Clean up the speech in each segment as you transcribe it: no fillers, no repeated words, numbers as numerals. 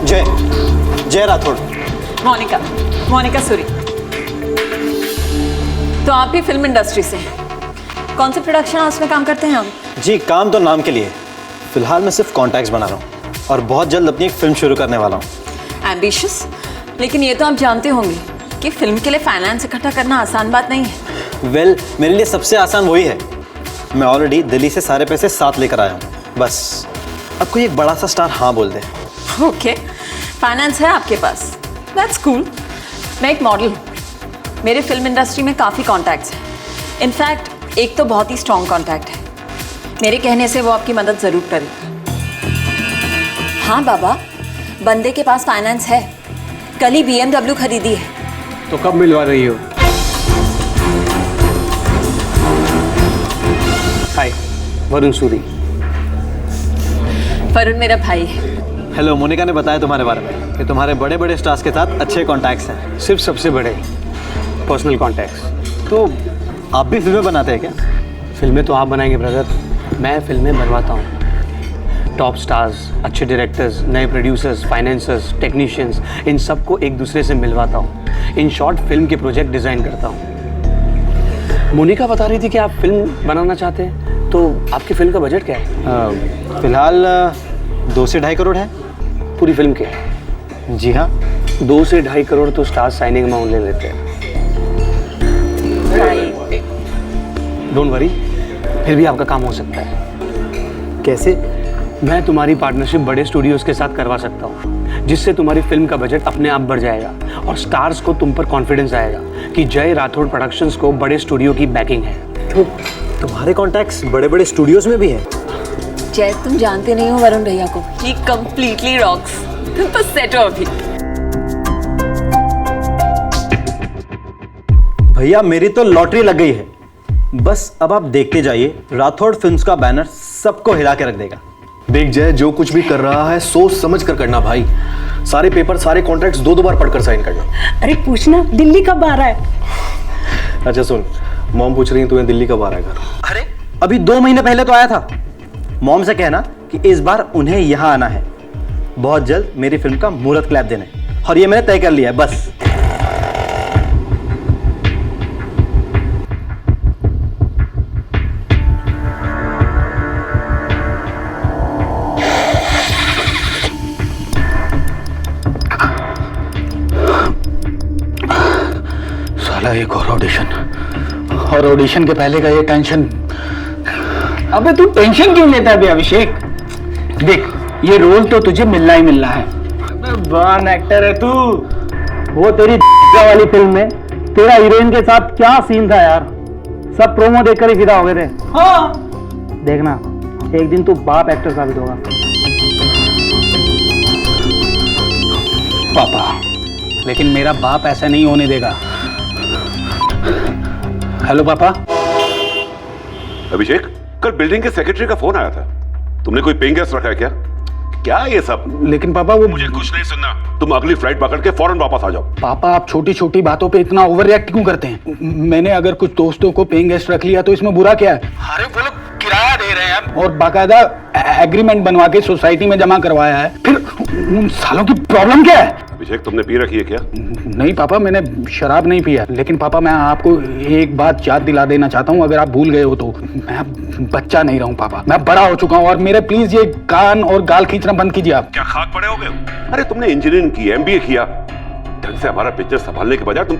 जय जय राठौड़। मोनिका सूरी। तो आप भी फिल्म इंडस्ट्री से हैं? कौन से प्रोडक्शन हाउस में काम करते हैं आप? जी काम तो नाम के लिए, फिलहाल मैं सिर्फ कॉन्टैक्ट्स बना रहा हूँ और बहुत जल्द अपनी एक फिल्म शुरू करने वाला हूँ। एम्बिशियस, लेकिन ये तो आप जानते होंगे कि फिल्म के लिए फाइनेंस इकट्ठा करना आसान बात नहीं है। वेल, मेरे लिए सबसे आसान वही है। मैं ऑलरेडी दिल्ली से सारे पैसे साथ लेकर आया हूँ, बस अब कोई एक बड़ा सा स्टार हाँ बोल दे। ओके, फाइनेंस है आपके पास, दैट्स कूल। मैं एक मॉडल हूँ, मेरे फिल्म इंडस्ट्री में काफ़ी कॉन्टैक्ट्स हैं। इनफैक्ट एक तो बहुत ही स्ट्रॉन्ग कॉन्टैक्ट है, मेरे कहने से वो आपकी मदद ज़रूर करेगा। हाँ बाबा, बंदे के पास फाइनेंस है, कल ही BMW खरीदी है। तो कब मिलवा रही हो? हाय, वरुण सूरी। वरुण मेरा भाई है। हेलो, मोनिका ने बताया तुम्हारे बारे में कि तुम्हारे बड़े बड़े स्टार्स के साथ अच्छे कॉन्टैक्ट्स हैं। सिर्फ सबसे बड़े पर्सनल कॉन्टैक्ट्स। तो आप भी फिल्में बनाते हैं क्या? फिल्में तो आप बनाएंगे ब्रदर, मैं फिल्में बनवाता हूँ। टॉप स्टार्स, अच्छे डायरेक्टर्स, नए प्रोड्यूसर्स, फाइनेंसर्स, टेक्नीशियंस, इन सबको एक दूसरे से मिलवाता हूँ। इन शॉर्ट फिल्म के प्रोजेक्ट डिज़ाइन करता हूँ। मोनिका बता रही थी कि आप फिल्म बनाना चाहते हैं, तो आपकी फिल्म का बजट क्या है? फिलहाल 2 से 2.5 करोड़ है पूरी फिल्म के? जी हाँ। 2 से 2.5 करोड़ तो स्टार साइनिंग अमाउंट ले लेते हैं। डोंट वरी, फिर भी आपका काम हो सकता है। कैसे? मैं तुम्हारी पार्टनरशिप बड़े स्टूडियोज़ के साथ करवा सकता हूँ, जिससे तुम्हारी फिल्म का बजट अपने आप बढ़ जाएगा और स्टार्स को तुम पर कॉन्फिडेंस आएगा कि जय राठौड़ प्रोडक्शंस को बड़े स्टूडियो की बैकिंग है। तो तुम्हारे कॉन्टैक्ट्स बड़े बड़े स्टूडियोज में भी हैं? जय, तुम जानते नहीं हो वरुण भैया को, ही कंप्लीटली रॉक्स। तुम तो सेट हो अभी। भैया मेरी तो लॉटरी लग गई है, बस अब आप देखते जाइए, राठौड़ फिल्म्स का बैनर सबको हिला के रख देगा। देख जय, जो कुछ भी कर रहा है सोच समझ कर करना भाई। सारे पेपर, सारे कॉन्ट्रैक्ट्स 2 बार पढ़कर साइन करना। अरे पूछना दिल्ली कब आ रहा है? अच्छा सुन, मॉम पूछ रही है तुम्हें दिल्ली कब आ रहा है घर। अरे अभी 2 महीने पहले तो आया था। मॉम से कहना कि इस बार उन्हें यहाँ आना है, बहुत जल्द मेरी फिल्म का मुहूर्त क्लैप देना है, और ये मैंने तय कर लिया है बस। साला एक और ऑडिशन, और ऑडिशन के पहले का ये टेंशन। अबे तू टेंशन क्यों लेता है बे अभिषेक? देख, ये रोल तो तुझे मिलना ही मिलना है। अबे बॉर्न एक्टर है तू। वो तेरी वाली फिल्म में तेरा हीरोइन के साथ क्या सीन था यार, सब प्रोमो देखकर ही फिदा हो गए थे। हाँ देखना, एक दिन तू बाप एक्टर साबित होगा। पापा, लेकिन मेरा बाप ऐसा नहीं होने देगा। हेलो पापा। अभिषेक, कल बिल्डिंग के सेक्रेटरी का फोन आया था, तुमने कोई पेइंग गेस्ट रखा है क्या? क्या ये सब? लेकिन पापा वो मुझे कुछ नहीं सुनना, तुम अगली फ्लाइट पकड़ के फौरन वापस आ जाओ। पापा, आप छोटी छोटी बातों पे इतना ओवर रिएक्ट क्यों करते हैं? मैंने अगर कुछ दोस्तों को पेइंग गेस्ट रख लिया तो इसमें बुरा क्या है? अरे वो लोग किराया दे रहे हैं और बाकायदा एग्रीमेंट बनवा के सोसाइटी में जमा करवाया है, फिर उन सालों की प्रॉब्लम क्या है? अभिषेक, तुमने पी रखी है क्या? नहीं पापा, मैंने शराब नहीं पिया, लेकिन पापा मैं आपको एक बात याद दिला देना चाहता हूँ, अगर आप भूल गए हो तो। मैं बच्चा नहीं रहा हूँ पापा, मैं बड़ा हो चुका हूँ, और मेरे प्लीज ये कान और गाल खींचना बंद कीजिए आप। क्या खाक पड़े हो गए? अरे तुमने इंजीनियरिंग की, MBA किया, ढंग से हमारा बिजनेस संभालने के बजाय तुम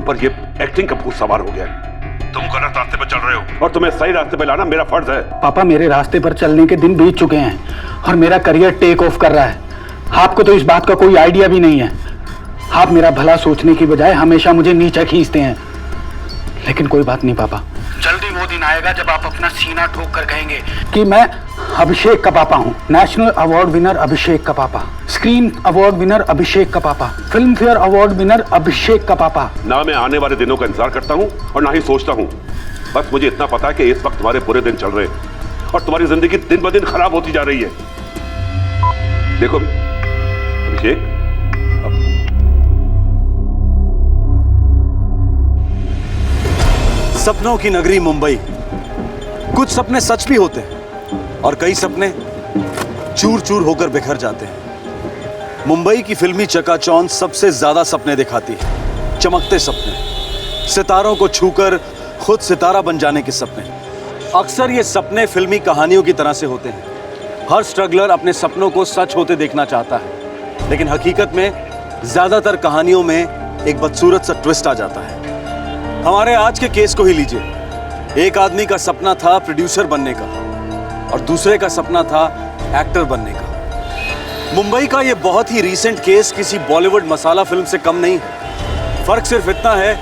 पर ये एक्टिंग का भूत सवार हो गया। तुम गलत रास्ते पर चल रहे हो और तुम्हें सही रास्ते पर लाना मेरा फर्ज है। पापा, मेरे रास्ते पर चलने के दिन बीत चुके हैं और मेरा करियर टेक ऑफ कर रहा है। आपको तो इस बात का कोई आइडिया भी नहीं है। आप मेरा भला सोचने की बजाय हमेशा मुझे नीचे खींचते हैं। लेकिन कोई बात नहीं पापा, जल्दी वो दिन आएगा जब आप अपना सीना ठोक कर कहेंगे कि मैं अभिषेक का पापा हूँ। नेशनल अवार्ड विनर अभिषेक का पापा, स्क्रीन अवार्ड विनर अभिषेक का पापा, फिल्म फेयर अवार्ड विनर अभिषेक का पापा। ना मैं आने वाले दिनों का इंतजार करता हूँ और ना ही सोचता हूँ। बस मुझे इतना पता है कि इस वक्त तुम्हारे बुरे दिन चल रहे हैं और तुम्हारी जिंदगी दिन ब दिन खराब होती जा रही है। देखो अभिषेक, सपनों की नगरी मुंबई, कुछ सपने सच भी होते हैं और कई सपने चूर चूर होकर बिखर जाते हैं। मुंबई की फिल्मी चकाचौंध सबसे ज्यादा सपने दिखाती है, चमकते सपने, सितारों को छूकर खुद सितारा बन जाने के सपने। अक्सर ये सपने फिल्मी कहानियों की तरह से होते हैं। हर स्ट्रगलर अपने सपनों को सच होते देखना चाहता है, लेकिन हकीकत में ज्यादातर कहानियों में एक बदसूरत सा ट्विस्ट आ जाता है। हमारे आज के केस को ही लीजिए। एक आदमी का सपना था प्रोड्यूसर बनने का और दूसरे का सपना था एक्टर बनने का। मुंबई का ये बहुत ही रीसेंट केस किसी बॉलीवुड मसाला फिल्म से कम नहीं है। फर्क सिर्फ इतना है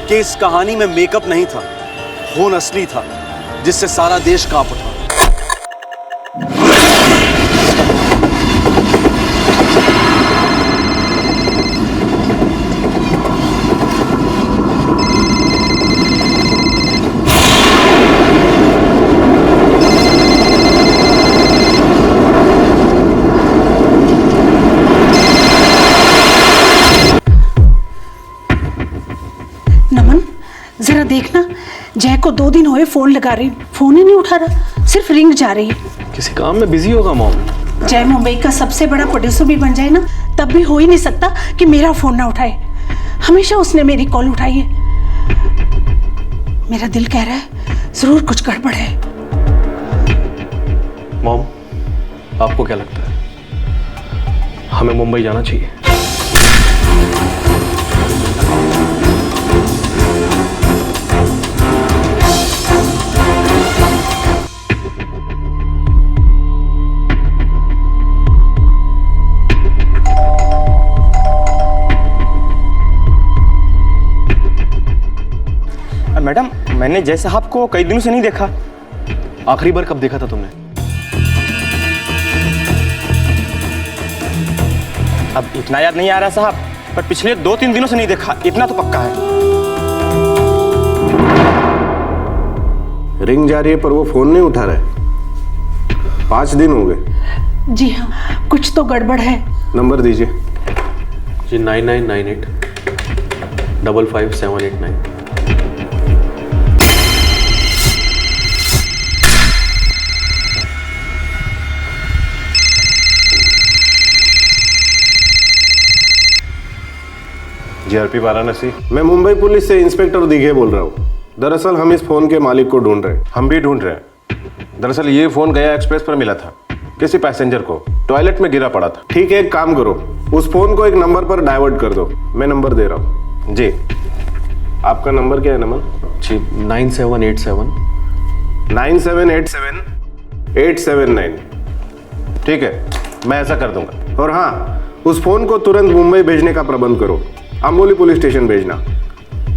कि इस कहानी में मेकअप नहीं था, खून असली था, जिससे सारा देश कांप उठा। नमन, जरा देखना, जय को 2 दिन हुए फोन लगा रही, फोन ही नहीं उठा रहा, सिर्फ रिंग जा रही है। किसी काम में बिजी होगा मॉम। जय मुंबई का सबसे बड़ा प्रोड्यूसर भी बन जाए ना, तब भी हो ही नहीं सकता कि मेरा फोन ना उठाए। हमेशा उसने मेरी कॉल उठाई है। मेरा दिल कह रहा है जरूर कुछ गड़बड़ है। मॉम, आपको क्या लगता है हमें मुंबई जाना चाहिए? मैडम, मैंने जय साहब को कई दिनों से नहीं देखा। आखिरी बार कब देखा था तुमने? अब इतना याद नहीं आ रहा साहब, पर पिछले 2-3 दिनों से नहीं देखा, इतना तो पक्का है। रिंग जा रही है पर वो फोन नहीं उठा रहा। 5 दिन हो गए। जी हाँ, कुछ तो गड़बड़ है। नंबर दीजिए जी। 9998 55789। जीआरपी वाराणसी। मैं मुंबई पुलिस से इंस्पेक्टर दीघे बोल रहा हूँ। दरअसल हम इस फोन के मालिक को ढूंढ रहे हैं। हम भी ढूंढ रहे हैं। दरअसल ये फोन गया एक्सप्रेस पर मिला था, किसी पैसेंजर को, टॉयलेट में गिरा पड़ा था। ठीक है, एक काम करो, उस फोन को एक नंबर पर डाइवर्ट कर दो। मैं नंबर दे रहा हूँ जी। आपका नंबर क्या है नमन? जी 9787 9787 879। ठीक है, मैं ऐसा कर दूंगा। और हाँ, उस फोन को तुरंत मुंबई भेजने का प्रबंध करो। अम्बोली पुलिस स्टेशन भेजना।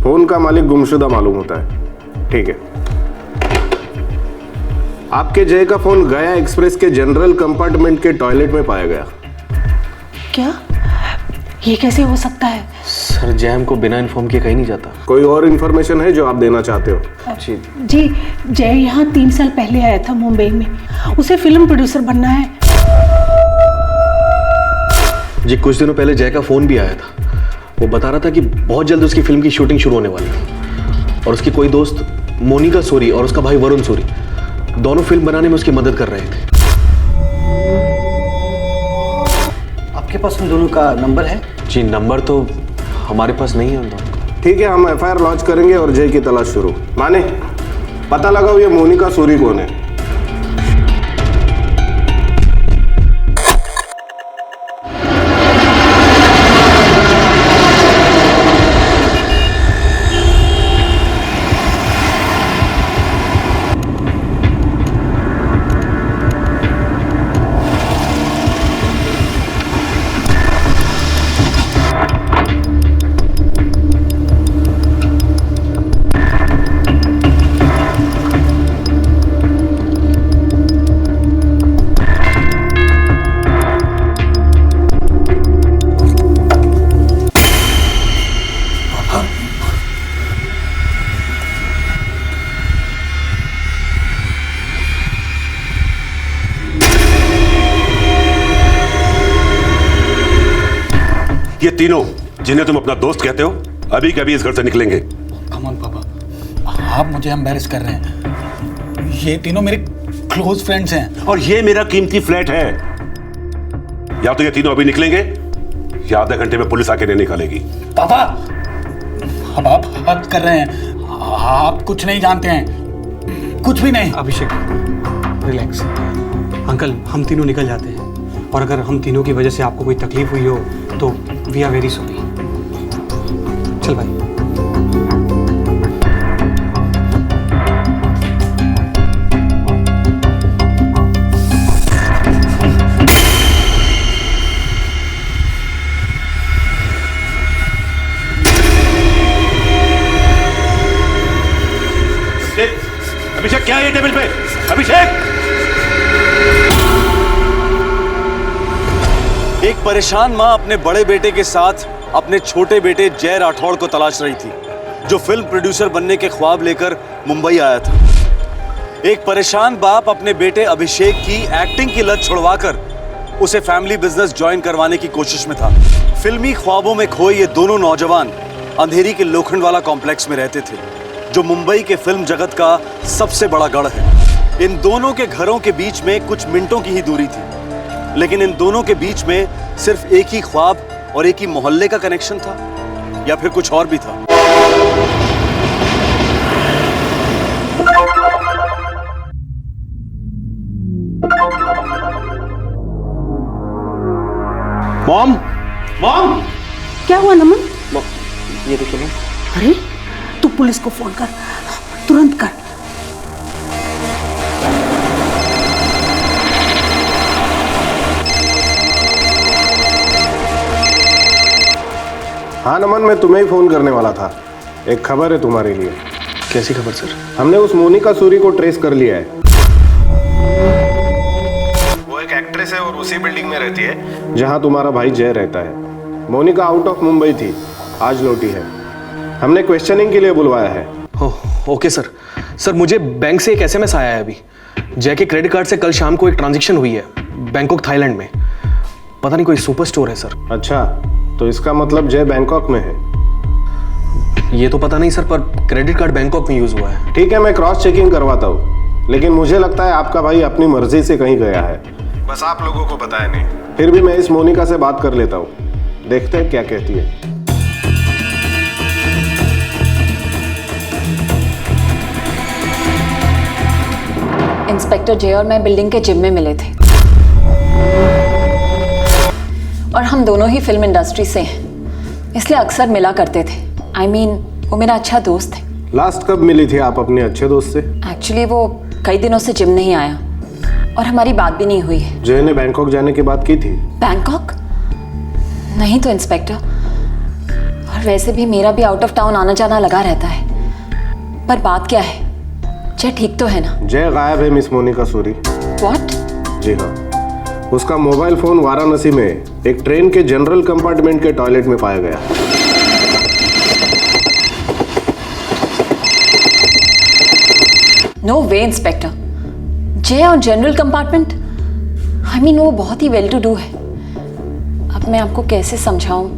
फोन का मालिक गुमशुदा मालूम होता है। ठीक है। आपके जय का फोन गया एक्सप्रेस के जनरल कंपार्टमेंट के टॉयलेट में पाया गया। क्या? ये कैसे हो सकता है? सर, जय हमको बिना इन्फॉर्म किए कहीं नहीं जाता। कोई और इन्फॉर्मेशन है जो आप देना चाहते हो? जी, जय यहाँ 3 साल पहले आया था मुंबई में। उसे फिल्म प्रोड्यूसर बनना है। जी, कुछ दिनों पहले जय का फोन भी आया था। वो बता रहा था कि बहुत जल्द उसकी फिल्म की शूटिंग शुरू होने वाली है और उसकी कोई दोस्त मोनिका सूरी और उसका भाई वरुण सूरी दोनों फिल्म बनाने में उसकी मदद कर रहे थे। आपके पास उन दोनों का नंबर है? जी, नंबर तो हमारे पास नहीं है उन दोनों का। ठीक है, हम एफआईआर लॉन्च करेंगे और जय की तलाश शुरू। माने पता लगाओ ये मोनिका सूरी कौन है। ये तीनों जिन्हें तुम अपना दोस्त कहते हो अभी के अभी इस घर से निकलेंगे। कम ऑन पापा, आप मुझे एम्बैरेस कर रहे हैं। ये तीनों मेरे क्लोज फ्रेंड्स हैं। और ये मेरा कीमती फ्लैट है। या तो ये तीनों अभी निकलेंगे या आधे घंटे में पुलिस आके नहीं निकालेगी। पापा, अब आप हद कर रहे हैं। आप कुछ नहीं जानते हैं, कुछ भी नहीं। अभिषेक रिलैक्स। अंकल हम तीनों निकल जाते हैं, और अगर हम तीनों की वजह से आपको कोई तकलीफ हुई हो तो वी आर वेरी सॉरी। चल भाई। अभिषेक क्या है ये टेबल पे? अभिषेक! एक परेशान मां अपने बड़े बेटे के साथ अपने छोटे बेटे जय राठौड़ को तलाश रही थी, जो फिल्म प्रोड्यूसर बनने के ख्वाब लेकर मुंबई आया था। एक परेशान बाप अपने बेटे अभिषेक की एक्टिंग की लत छुड़वाकर उसे फैमिली बिजनेस ज्वाइन करवाने की कोशिश में था। फिल्मी ख्वाबों में खोए ये दोनों नौजवान अंधेरी के लोखंडवाला कॉम्प्लेक्स में रहते थे, जो मुंबई के फिल्म जगत का सबसे बड़ा गढ़ है। इन दोनों के घरों के बीच में कुछ मिनटों की ही दूरी थी, लेकिन इन दोनों के बीच में सिर्फ एक ही ख्वाब और एक ही मोहल्ले का कनेक्शन था, या फिर कुछ और भी था। मॉम, मॉम, क्या हुआ नमन? ये देखिए मॉम। अरे तू पुलिस को फोन कर, तुरंत कर। हाँ नमन, मैं तुम्हें ही फोन करने वाला था। एक खबर है तुम्हारे लिए। कैसी खबर सर? हमने उस मोनिका सूरी को ट्रेस कर लिया है। वो एक एक्ट्रेस है और उसी बिल्डिंग में रहती है जहां तुम्हारा भाई जय रहता है। मोनिका आउट ऑफ मुंबई थी, आज लौटी है। हमने क्वेश्चनिंग के लिए बुलवाया है। Okay sir. सर मुझे बैंक से एक एसएमएस आया है अभी। जय के क्रेडिट कार्ड से कल शाम को एक ट्रांजैक्शन हुई है बैंकॉक थाईलैंड में। पता नहीं कोई सुपर स्टोर है सर। अच्छा, तो इसका मतलब जय बैंकॉक में है। ये तो पता नहीं सर, पर क्रेडिट कार्ड बैंकॉक में यूज हुआ है। ठीक है, मैं क्रॉस चेकिंग करवाता हूँ, लेकिन मुझे लगता है आपका भाई अपनी मर्जी से कहीं गया है, बस आप लोगों को बताया नहीं। फिर भी मैं इस मोनिका से बात कर लेता हूँ, देखते हैं क्या कहती है। इंस्पेक्टर जय और मैं बिल्डिंग के जिम में मिले थे, और हम दोनों ही फिल्म इंडस्ट्री से हैं, इसलिए अक्सर मिला करते थे। I mean, वो मेरा अच्छा दोस्त है। लास्ट कब मिली थी आप अपने अच्छे दोस्त से? एक्चुअली वो कई दिनों से जिम नहीं आया, और हमारी बात भी नहीं हुई है। जय ने बैंकॉक जाने की बात की थी? बैंकॉक? नहीं तो इंस्पेक्टर, और वैसे भी मेरा भी आउट ऑफ टाउन आना जाना लगा रहता है। पर बात क्या है, जय ठीक तो है ना? जय गायब है मिस मोनिका सूरी। व्हाट? जी हाँ, उसका मोबाइल फोन वाराणसी में एक ट्रेन के जनरल कंपार्टमेंट के टॉयलेट में पाया गया। नो वे इंस्पेक्टर, जय और जनरल कंपार्टमेंट, आई मीन वो बहुत ही वेल टू डू है। अब मैं आपको कैसे समझाऊं,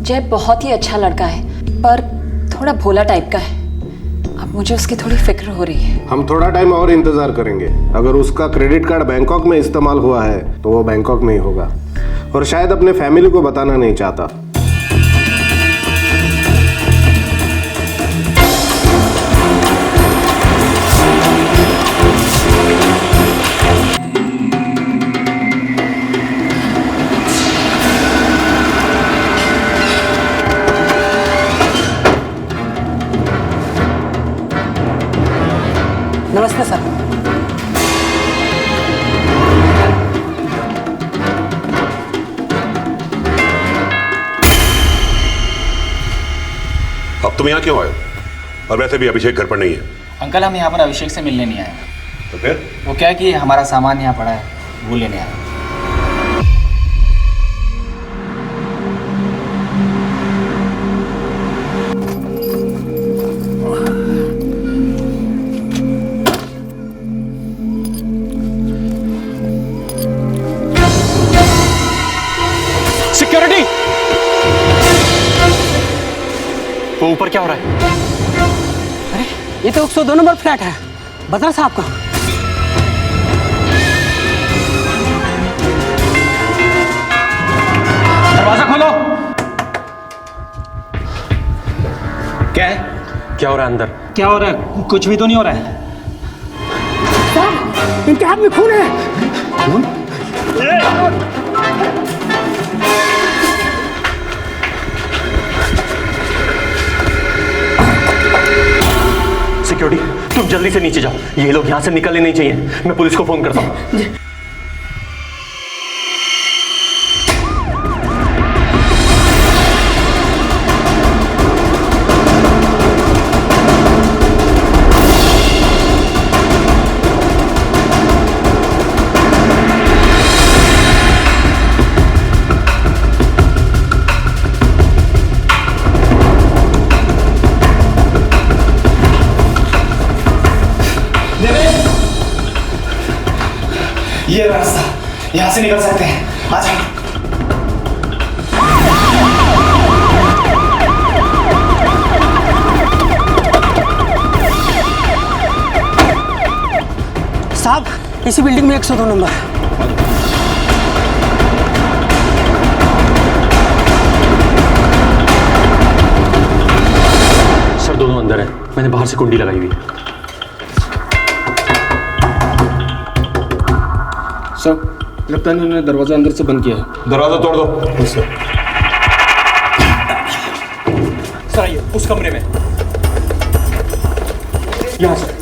जय बहुत ही अच्छा लड़का है, पर थोड़ा भोला टाइप का है। अब मुझे उसकी थोड़ी फिक्र हो रही है। हम थोड़ा टाइम और इंतजार करेंगे। अगर उसका क्रेडिट कार्ड बैंकॉक में इस्तेमाल हुआ है तो वो बैंकॉक में ही होगा, और शायद अपने फैमिली को बताना नहीं चाहता। नमस्ते सर। अब तुम यहाँ क्यों आए हो? और वैसे भी अभिषेक घर पर नहीं है। अंकल हम यहाँ पर अभिषेक से मिलने नहीं आए। तो फिर? वो क्या है कि हमारा सामान यहाँ पड़ा है, वो लेने आए। सिक्योरिटी! वो ऊपर क्या हो रहा है? अरे ये तो 102 नंबर फ्लैट है, बदर साहब का। दरवाजा खोलो। क्या हो रहा है अंदर? क्या हो रहा है? कुछ भी तो नहीं हो रहा है। इनके हाथ में खून है। खून? सिक्योरिटी, तुम जल्दी से नीचे जाओ, ये लोग यहाँ से निकलने नहीं चाहिए। मैं पुलिस को फोन करता हूँ। ये रास्ता, यहाँ से निकल सकते हैं। आ जाओ। साहब, इसी बिल्डिंग में 102 नंबर। सर दोनों अंदर है, मैंने बाहर से कुंडी लगाई हुई है। सर, लगता है उन्होंने दरवाजा अंदर से बंद किया है। दरवाजा तोड़ दो। सर आइए, उस कमरे में। यहाँ सर।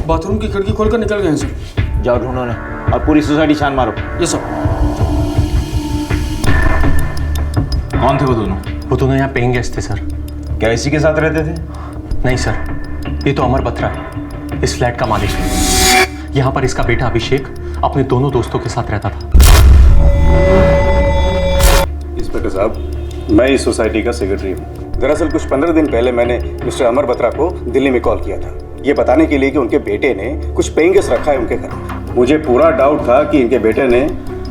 बाथरूम की खिड़की खोलकर निकल गए हैं सर। जाओ ढूंढो उन्हें और पूरी सोसाइटी छान मारो। ये सर। कौन थे वो दोनों? वो दोनों यहाँ पेइंग गेस्ट थे सर। क्या इसी के साथ रहते थे? नहीं सर, ये तो अमर बत्रा है, इस फ्लैट का मालिक है। यहाँ पर इसका बेटा अभिषेक अपने दोनों दोस्तों के साथ रहता था। इंस्पेक्टर साहब, मैं इस सोसाइटी का सेक्रेटरी हूँ। दरअसल कुछ 15 दिन पहले मैंने मिस्टर अमर बत्रा को दिल्ली में कॉल किया था, ये बताने के लिए कि उनके बेटे ने कुछ पेइंग गेस्ट रखा है उनके घर में। मुझे पूरा डाउट था कि इनके बेटे ने,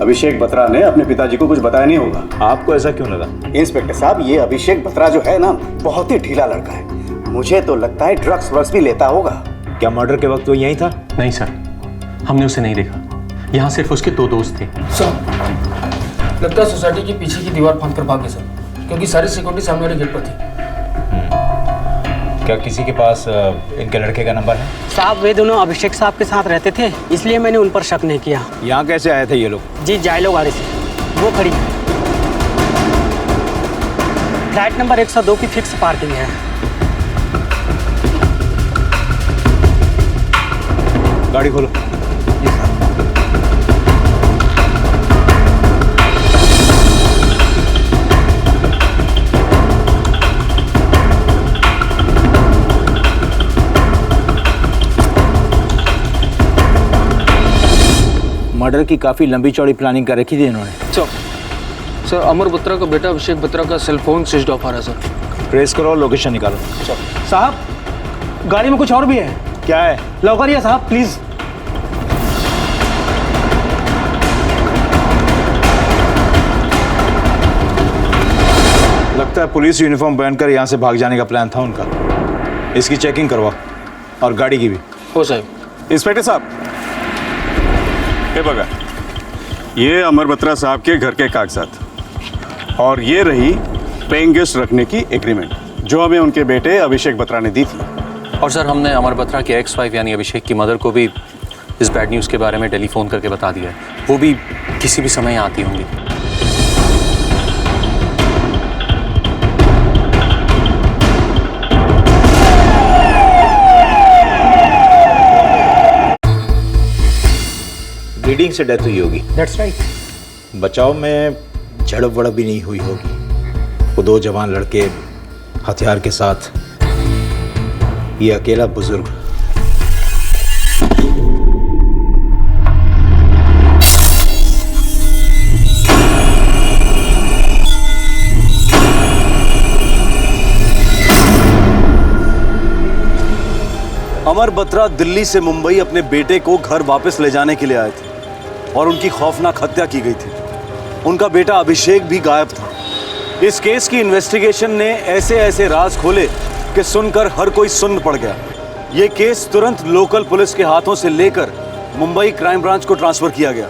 अभिषेक बत्रा ने, अपने पिताजी को कुछ बताया नहीं होगा। आपको ऐसा क्यों लगा? इंस्पेक्टर साहब, ये अभिषेक बत्रा जो है ना, बहुत ही ढीला लड़का है। मुझे तो लगता है ड्रग्स व्रग्स भी लेता होगा। क्या मर्डर के वक्त वो यहीं था? नहीं सर, हमने उसे नहीं देखा। यहाँ सिर्फ उसके 2 दोस्त थे। सर, लगता है सोसाइटी के पीछे की दीवार फांद कर भाग गए सर, क्योंकि सारी सिक्योरिटी सामने वाले गेट पर थी। क्या किसी के पास इनके लड़के का नंबर है? साहब, वे दोनों अभिषेक साहब के साथ रहते थे, इसलिए मैंने उन पर शक नहीं किया। यहाँ कैसे आए थे ये लोग? जी, जायलो गाड़ी से। वो खड़ी है। फ्लैट नंबर 102 की फिक्स पार्किंग है। गाड़ी खोलो। मर्डर की काफी लंबी चौड़ी प्लानिंग कर रखी थी इन्होंने। सर, अमर बत्रा का बेटा अभिषेक बत्रा का सेल फोन स्विच ऑफ आ रहा है सर। ट्रेस करो, लोकेशन निकालो। साहब, गाड़ी में कुछ और भी है। क्या है? लौकरिए साहब, प्लीज। लगता है पुलिस यूनिफॉर्म पहनकर यहाँ से भाग जाने का प्लान था उनका। इसकी चेकिंग करवा और गाड़ी की भी। हो साहब। इंस्पेक्टर साहब, ये बघा, ये अमर बत्रा साहब के घर के कागजात और ये रही पेइंग गेस्ट रखने की एग्रीमेंट जो हमें उनके बेटे अभिषेक बत्रा ने दी थी। और सर, हमने अमर बत्रा के एक्स वाइफ यानी अभिषेक की मदर को भी इस बैड न्यूज़ के बारे में टेलीफोन करके बता दिया है। वो भी किसी भी समय आती होंगी। ब्लीडिंग से डेथ हुई होगी। That's right. बचाव में झड़प वड़प भी नहीं हुई होगी। वो 2 जवान लड़के हथियार के साथ, ये अकेला बुजुर्ग। अमर बत्रा दिल्ली से मुंबई अपने बेटे को घर वापस ले जाने के लिए आए थे और उनकी खौफनाक हत्या की गई थी। उनका बेटा अभिषेक भी गायब था। इस केस की इन्वेस्टिगेशन ने ऐसे ऐसे राज खोले कि सुनकर हर कोई सुन्न पड़ गया। ये केस तुरंत लोकल पुलिस के हाथों से लेकर मुंबई क्राइम ब्रांच को ट्रांसफर किया गया।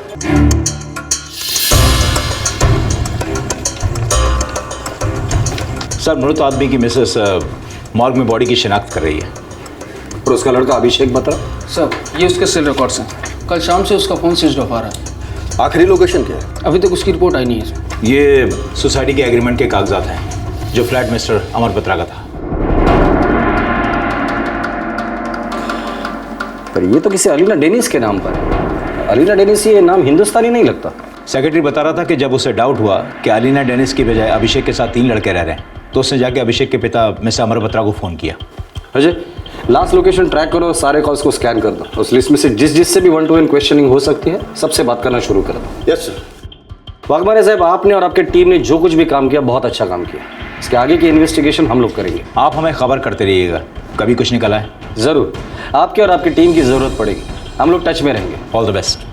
सर, मृत आदमी की मिसेस मॉर्ग में बॉडी की शिनाख्त कर रही है। और उसका लड़का अभिषेक बत्रा? सर, ये उसके सेल रिकॉर्ड्स हैं। कल शाम से उसका फ़ोन स्विच ऑफ आ रहा है। आखिरी लोकेशन क्या है? अभी तक उसकी रिपोर्ट आई नहीं है सर। ये सोसाइटी के एग्रीमेंट के कागजात हैं जो फ्लैट मिस्टर अमर बत्रा का था। पर ये तो किसी अलीना डेनिस के नाम पर है। अलीना डेनिस ये नाम हिंदुस्तानी नहीं लगता। सेक्रेटरी बता रहा था कि जब उसे डाउट हुआ कि अलीना डेनिस की बजाय अभिषेक के साथ 3 लड़के रह रहे हैं, तो उसने जाके अभिषेक के पिता मिस्टर अमर बत्रा को फ़ोन किया। अजय, लास्ट लोकेशन ट्रैक करो और सारे कॉल्स को स्कैन कर दो। उस लिस्ट में से जिससे भी 1-to-1 क्वेश्चनिंग हो सकती है सबसे बात करना शुरू कर दो। Yes sir. वाघमारे साहब, आपने और आपके टीम ने जो कुछ भी काम किया बहुत अच्छा काम किया। इसके आगे की इन्वेस्टिगेशन हम लोग करेंगे। आप हमें खबर करते रहिएगा, कभी कुछ निकल आए। ज़रूर, आपके और आपकी टीम की ज़रूरत पड़ेगी। हम लोग टच में रहेंगे। All the best.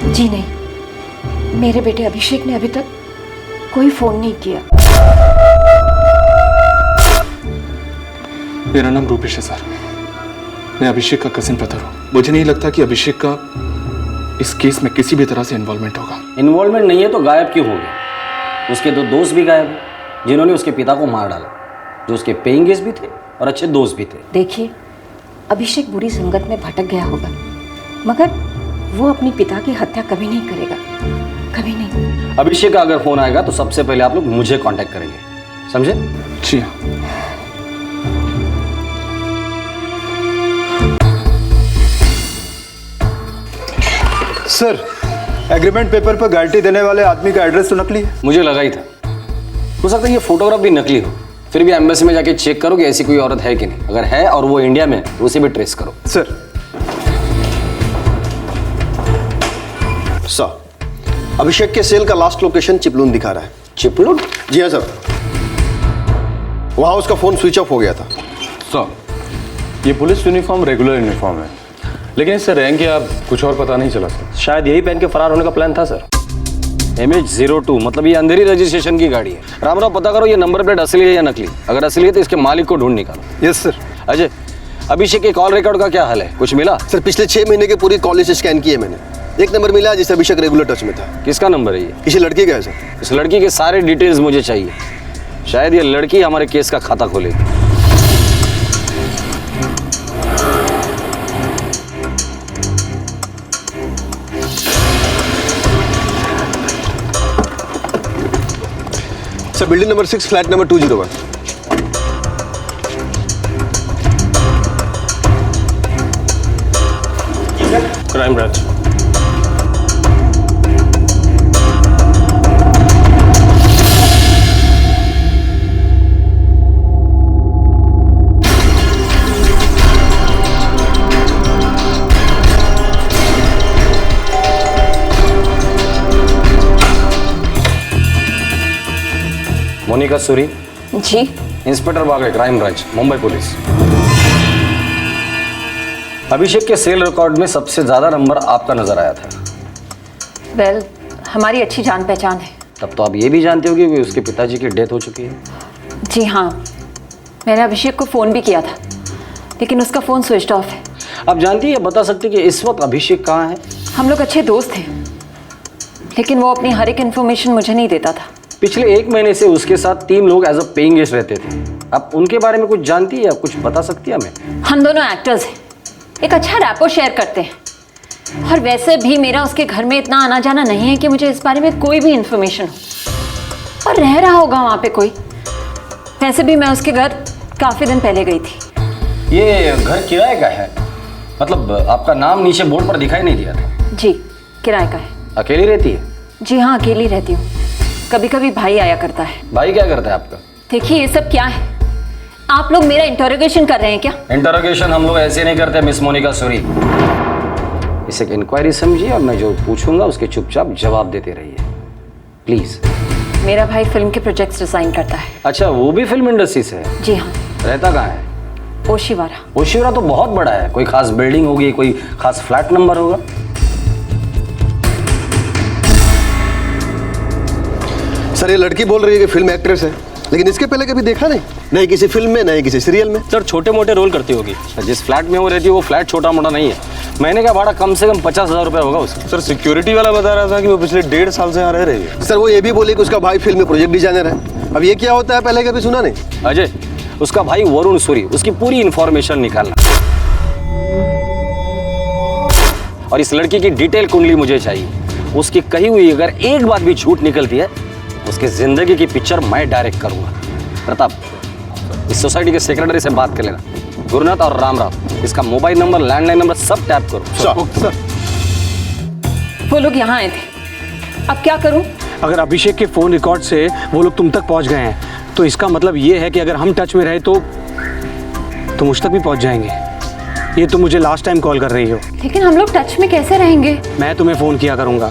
जी नहीं, मेरे बेटे अभिषेक ने अभी तक कोई फोन नहीं किया। मेरा नाम रूपेश है सर। मैं अभिषेक का कजिन ब्रदर हूँ। मुझे नहीं लगता कि अभिषेक का इस केस में किसी भी तरह से इन्वॉल्वमेंट होगा। इन्वॉल्वमेंट नहीं है तो गायब क्यों हो गया? उसके 2 दोस्त भी गायब हैं जिन्होंने उसके पिता को मार डाला, जो उसके पेइंग गेस्ट भी थे और अच्छे दोस्त भी थे। देखिए, अभिषेक बुरी संगत में भटक गया होगा, मगर वो अपने पिता की हत्या कभी नहीं करेगा, कभी नहीं। अभिषेक का अगर फोन आएगा तो सबसे पहले आप लोग मुझे कांटेक्ट करेंगे, समझे? जी हाँ। सर, एग्रीमेंट पेपर पर गारंटी देने वाले आदमी का एड्रेस तो नकली है। मुझे लगा ही था। हो सकता है ये फोटोग्राफ भी नकली हो। फिर भी एम्बेसी में जाके चेक करो कि ऐसी कोई औरत है कि नहीं। अगर है और वो इंडिया में तो उसे भी ट्रेस करो। सर, अभिषेक के सेल का लास्ट लोकेशन चिपलून दिखा रहा है। चिपलून? जी हाँ सर, वहां उसका फोन स्विच ऑफ हो गया था। सर, ये पुलिस यूनिफॉर्म रेगुलर यूनिफॉर्म है, लेकिन इससे रैंक या कुछ और पता नहीं चला सर। शायद यही पहन के फरार होने का प्लान था सर। MH02 मतलब ये अंधेरी रजिस्ट्रेशन की गाड़ी है। रामराव, पता करो ये नंबर प्लेट असली है या नकली। अगर असली है तो इसके मालिक को ढूंढ निकालो। Yes sir. अजय, अभिषेक के कॉल रिकॉर्ड का क्या हाल है? कुछ मिला? सर, पिछले 6 महीने के पूरी कॉल लिस्ट स्कैन की है मैंने। एक नंबर मिला जिससे अभिषेक रेगुलर टच में था। किसका नंबर है ये? किसी लड़की का है सर। इस लड़की के सारे डिटेल्स मुझे चाहिए। शायद ये लड़की हमारे केस का खाता खोलेगी। Sir, building number 6, flat number 201। Crime branch. Monika Suri? जी। Inspector Bagde, crime branch, Mumbai police. Abhishek के सेल रिकॉर्ड में सबसे ज्यादा नंबर आपका नजर आया था। वेल, हमारी अच्छी जान पहचान है। तब तो आप ये भी जानते होंगे कि उसके पिताजी की डेथ हो चुकी है। जी हाँ, मैंने अभिषेक को फ़ोन भी किया था, लेकिन उसका फ़ोन स्विच ऑफ है। आप जानती है, बता सकती कि इस वक्त अभिषेक कहाँ है? हम लोग अच्छे दोस्त हैं, लेकिन वो अपनी हर एक इन्फॉर्मेशन मुझे नहीं देता था। पिछले 1 महीने से उसके साथ 3 लोग एज अ पेइंग गेस्ट रहते थे। आप उनके बारे में कुछ जानती है या कुछ बता सकती है हमें? हम दोनों एक्टर्स हैं, एक अच्छा रैपो शेयर करते हैं, और वैसे भी मेरा उसके घर में इतना आना जाना नहीं है कि मुझे इस बारे में कोई भी इन्फॉर्मेशन हो। और रह रहा होगा वहाँ पे कोई। वैसे भी मैं उसके घर काफ़ी दिन पहले गई थी। ये घर किराए का है? मतलब आपका नाम नीचे बोर्ड पर दिखाई नहीं दिया था? जी, किराए का है। अकेली रहती है? जी हाँ, अकेली रहती हूँ। कभी कभी भाई आया करता है। भाई क्या करता है आपका? देखिए, ये सब क्या है? आप लोग मेरा इंटरोगेशन कर रहे हैं क्या? इंटरोगेशन हम लोग ऐसे नहीं करते मिस मोनिका सूरी। इसे एक इंक्वायरी समझिए और मैं जो पूछूंगा उसके चुपचाप जवाब देते रहिए प्लीज। मेरा भाई फिल्म के प्रोजेक्ट्स डिजाइन करता है। अच्छा, वो भी फिल्म इंडस्ट्री से है? जी हाँ। रहता कहाँ है? ओशिवारा। ओशिवारा तो बहुत बड़ा है, कोई खास बिल्डिंग होगी, कोई खास फ्लैट नंबर होगा? सर ये लड़की बोल रही है कि फिल्म एक्ट्रेस है, लेकिन इसके पहले कभी देखा नहीं किसी फिल्म में, नहीं किसी सीरियल में। सर छोटे मोटे रोल करती होगी। जिस फ्लैट में वो रहती है वो फ्लैट छोटा मोटा नहीं है। महीने का भाड़ा कम से कम 50,000 रुपए होगा उसका। सर सिक्योरिटी वाला बता रहा था कि वो पिछले 1.5 साल से यहाँ रह रही है। सर वो ये भी बोले कि उसका भाई फिल्म में प्रोजेक्ट डिजाइनर है। अब ये क्या होता है पहले कभी सुना नहीं। अजय, उसका भाई वरुण सूरी, उसकी पूरी इंफॉर्मेशन निकालना और इस लड़की की डिटेल कुंडली मुझे चाहिए। उसकी कही हुई अगर एक बात भी झूठ निकलती है उसकी जिंदगी की पिक्चर मैं डायरेक्ट करूंगा। प्रताप, इस सोसाइटी के सेक्रेटरी से बात कर लेना, गुरुनाथ और रामराव, इसका मोबाइल नंबर, लैंडलाइन नंबर सब टैप करो। सर वो लोग यहाँ आए थे, अब क्या करूं? अगर अभिषेक के फोन रिकॉर्ड से वो लोग तुम तक पहुंच गए हैं तो इसका मतलब ये है कि अगर हम टच में रहे तो मुझ तक भी पहुंच जाएंगे। ये तुम मुझे लास्ट टाइम कॉल कर रही हो। लेकिन हम लोग टच में कैसे रहेंगे? मैं तुम्हें फोन किया करूंगा।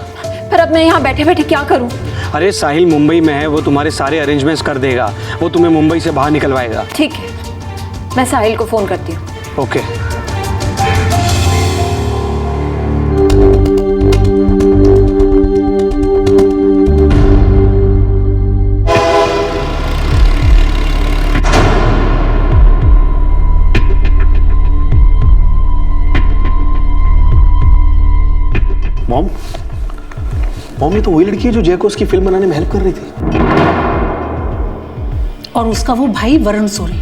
पर अब मैं यहाँ बैठे बैठे क्या करूं? अरे साहिल मुंबई में है, वो तुम्हारे सारे अरेंजमेंट्स कर देगा, वो तुम्हें मुंबई से बाहर निकलवाएगा। ठीक है, मैं साहिल को फोन करती हूँ। ओके। मॉम ये तो वही लड़की है जो जय को उसकी फिल्म बनाने में हेल्प कर रही थी। और उसका वो भाई वरुण सूरी।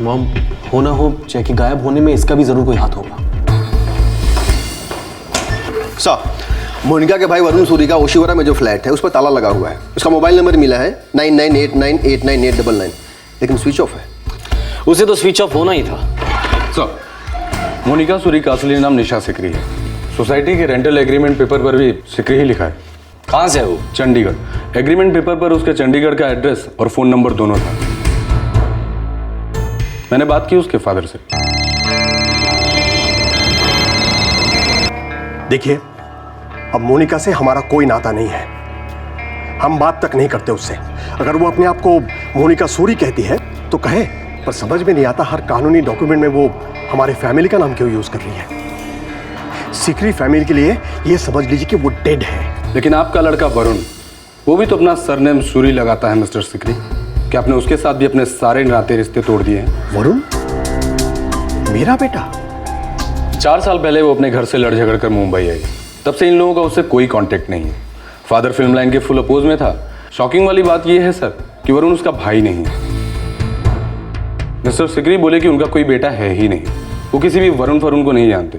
मॉम हो ना हो जय के गायब होने में इसका भी जरूर कोई हाथ होगा। मोनिका के भाई वरुण सूरी का ओशिवारा में जो फ्लैट है उस पर ताला लगा हुआ है। उसका मोबाइल नंबर मिला है 9989898899, लेकिन स्विच ऑफ है। उसे तो स्विच ऑफ होना ही था। सर, मोनिका सूरी का असली नाम निशा सिकरी है। सोसाइटी के रेंटल एग्रीमेंट पेपर पर भी सिकरी ही लिखा है। कहाँ से है वो? चंडीगढ़। एग्रीमेंट पेपर पर उसके चंडीगढ़ का एड्रेस और फोन नंबर दोनों था। मैंने बात की उसके फादर से। देखिए, अब मोनिका से हमारा कोई नाता नहीं है, हम बात तक नहीं करते उससे। अगर वो अपने आप को मोनिका सूरी कहती है तो कहे, पर समझ में नहीं आता हर कानूनी डॉक्यूमेंट में वो हमारे फैमिली का नाम क्यों यूज कर रही है। सिकरी फैमिली के लिए ये समझ लीजिए कि वो डेड है। लेकिन आपका लड़का वरुण, वो भी तो अपना सरनेम सूरी लगाता है मिस्टर सिकरी। क्या आपने उसके साथ भी अपने सारे नाते रिश्ते तोड़ दिए हैं? वरुण मेरा बेटा? 4 साल पहले वो अपने घर से लड़ झगड़ कर मुंबई आई। तब से इन लोगों का उससे कोई कांटेक्ट नहीं है। फादर फिल्म लाइन के फुल अपोज में था। शॉकिंग वाली बात यह है सर कि वरुण उसका भाई नहीं है। मिस्टर सिकरी बोले कि उनका कोई बेटा है ही नहीं। वो किसी भी वरुण फरुण को नहीं जानते।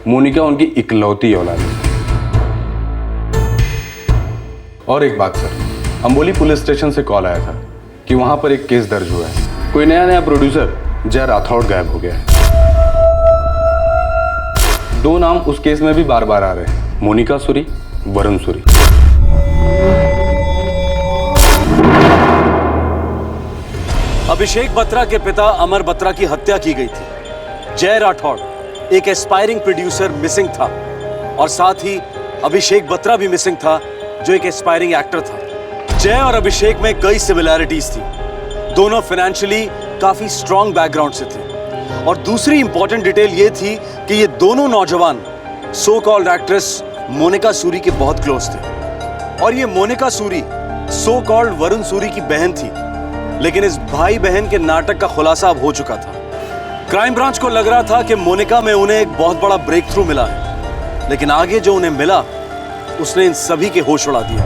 मोनिका उनकी इकलौती औलाद है। और एक बात सर, अंबोली पुलिस स्टेशन से कॉल आया था कि वहां पर एक केस दर्ज हुआ है। कोई नया प्रोड्यूसर जय राठौड़ गायब हो गया है। 2 नाम उस केस में भी बार बार आ रहे हैं, मोनिका सूरी, वरुण सूरी। अभिषेक बत्रा के पिता अमर बत्रा की हत्या की गई थी। जय राठौड़ एक एस्पायरिंग प्रोड्यूसर मिसिंग था और साथ ही अभिषेक बत्रा भी मिसिंग था जो एक एस्पायरिंग एक्टर था। जय और अभिषेक में कई सिमिलैरिटीज थी। दोनों फाइनेंशियली काफी स्ट्रॉन्ग बैकग्राउंड से थे। और दूसरी इंपॉर्टेंट डिटेल ये थी कि ये दोनों नौजवान so called actress Monika Suri के बहुत क्लोज थे। और ये मोनिका सूरी सो कॉल्ड वरुण सूरी की बहन थी। लेकिन इस भाई बहन के नाटक का खुलासा अब हो चुका था। क्राइम ब्रांच को लग रहा था कि मोनिका में उन्हें एक बहुत बड़ा ब्रेक थ्रू मिला है, लेकिन आगे जो उन्हें मिला उसने इन सभी के होश उड़ा दिया।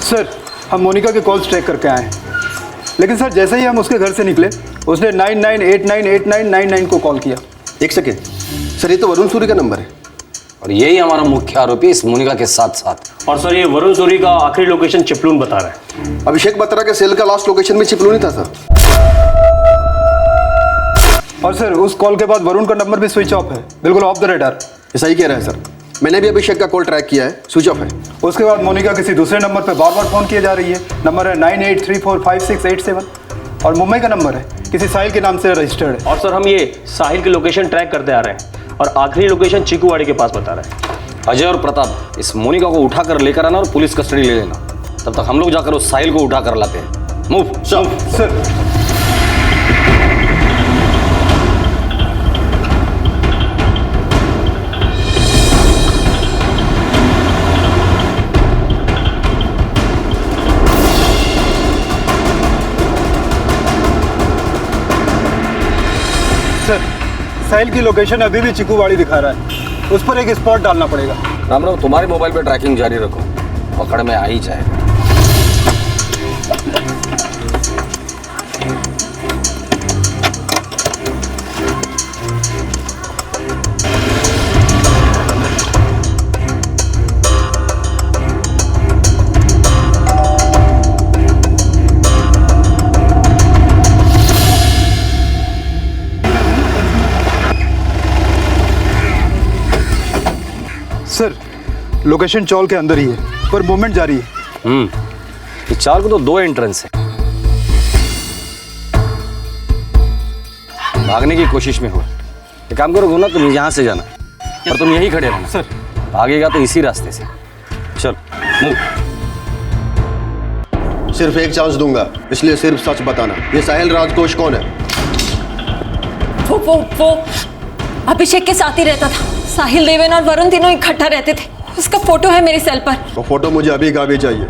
सर, हम मोनिका के कॉल्स ट्रैक करके आए हैं, लेकिन सर जैसे ही हम उसके घर से निकले उसने 99898999 को कॉल किया। एक सेकेंड सर, ये तो वरुण सूरी का नंबर है और यही हमारा मुख्य आरोपी इस मोनिका के साथ साथ। और सर ये वरुण सूरी का आखिरी लोकेशन चिपलून बता रहा है। अभिषेक बत्रा के सेल का लास्ट लोकेशन भी चिपलून ही था सर। और सर उस कॉल के बाद वरुण का नंबर भी स्विच ऑफ है, बिल्कुल ऑफ द रडार। ऐसा ही कह रहा है सर। मैंने भी अभिषेक का कॉल ट्रैक किया है, स्विच ऑफ है। उसके बाद मोनिका किसी दूसरे नंबर पर बार बार फ़ोन किए जा रही है। नंबर है 98345687 और मुंबई का नंबर है, किसी साहिल के नाम से रजिस्टर्ड है। और सर हम ये साहिल की लोकेशन ट्रैक करते आ रहे हैं और आखिरी लोकेशन चीकूवाड़ी के पास बता रहे हैं। अजय और प्रताप, इस मोनिका को उठाकर लेकर आना और पुलिस कस्टडी ले लेना। तब तक हम लोग जाकर उस साहिल को उठा कर लाते हैं। Move sir. सर, साहिल की लोकेशन अभी भी चिकूवाड़ी दिखा रहा है, उस पर एक स्पॉट डालना पड़ेगा। रामराव, तुम्हारे मोबाइल पे ट्रैकिंग जारी रखो, पकड़ में आ ही जाएगा। सर, लोकेशन चौल के अंदर ही है, पर मूवमेंट जारी है। इस चाल को तो 2 एंट्रेंस है। भागने की कोशिश में हो। एक काम करो ना, तुम यहाँ से जाना और तुम यहीं खड़े रहना। सर, भागेगा तो इसी रास्ते से। चल मूव। सिर्फ एक चांस दूंगा, इसलिए सिर्फ सच बताना। ये साहिल राजकोष कौन है? वो अभिषेक के साथ ही रहता था। साहिल, देवेन और वरुण तीनों इकट्ठा रहते थे। उसका फोटो है मेरे सेल पर। वो फोटो मुझे अभी का भी चाहिए।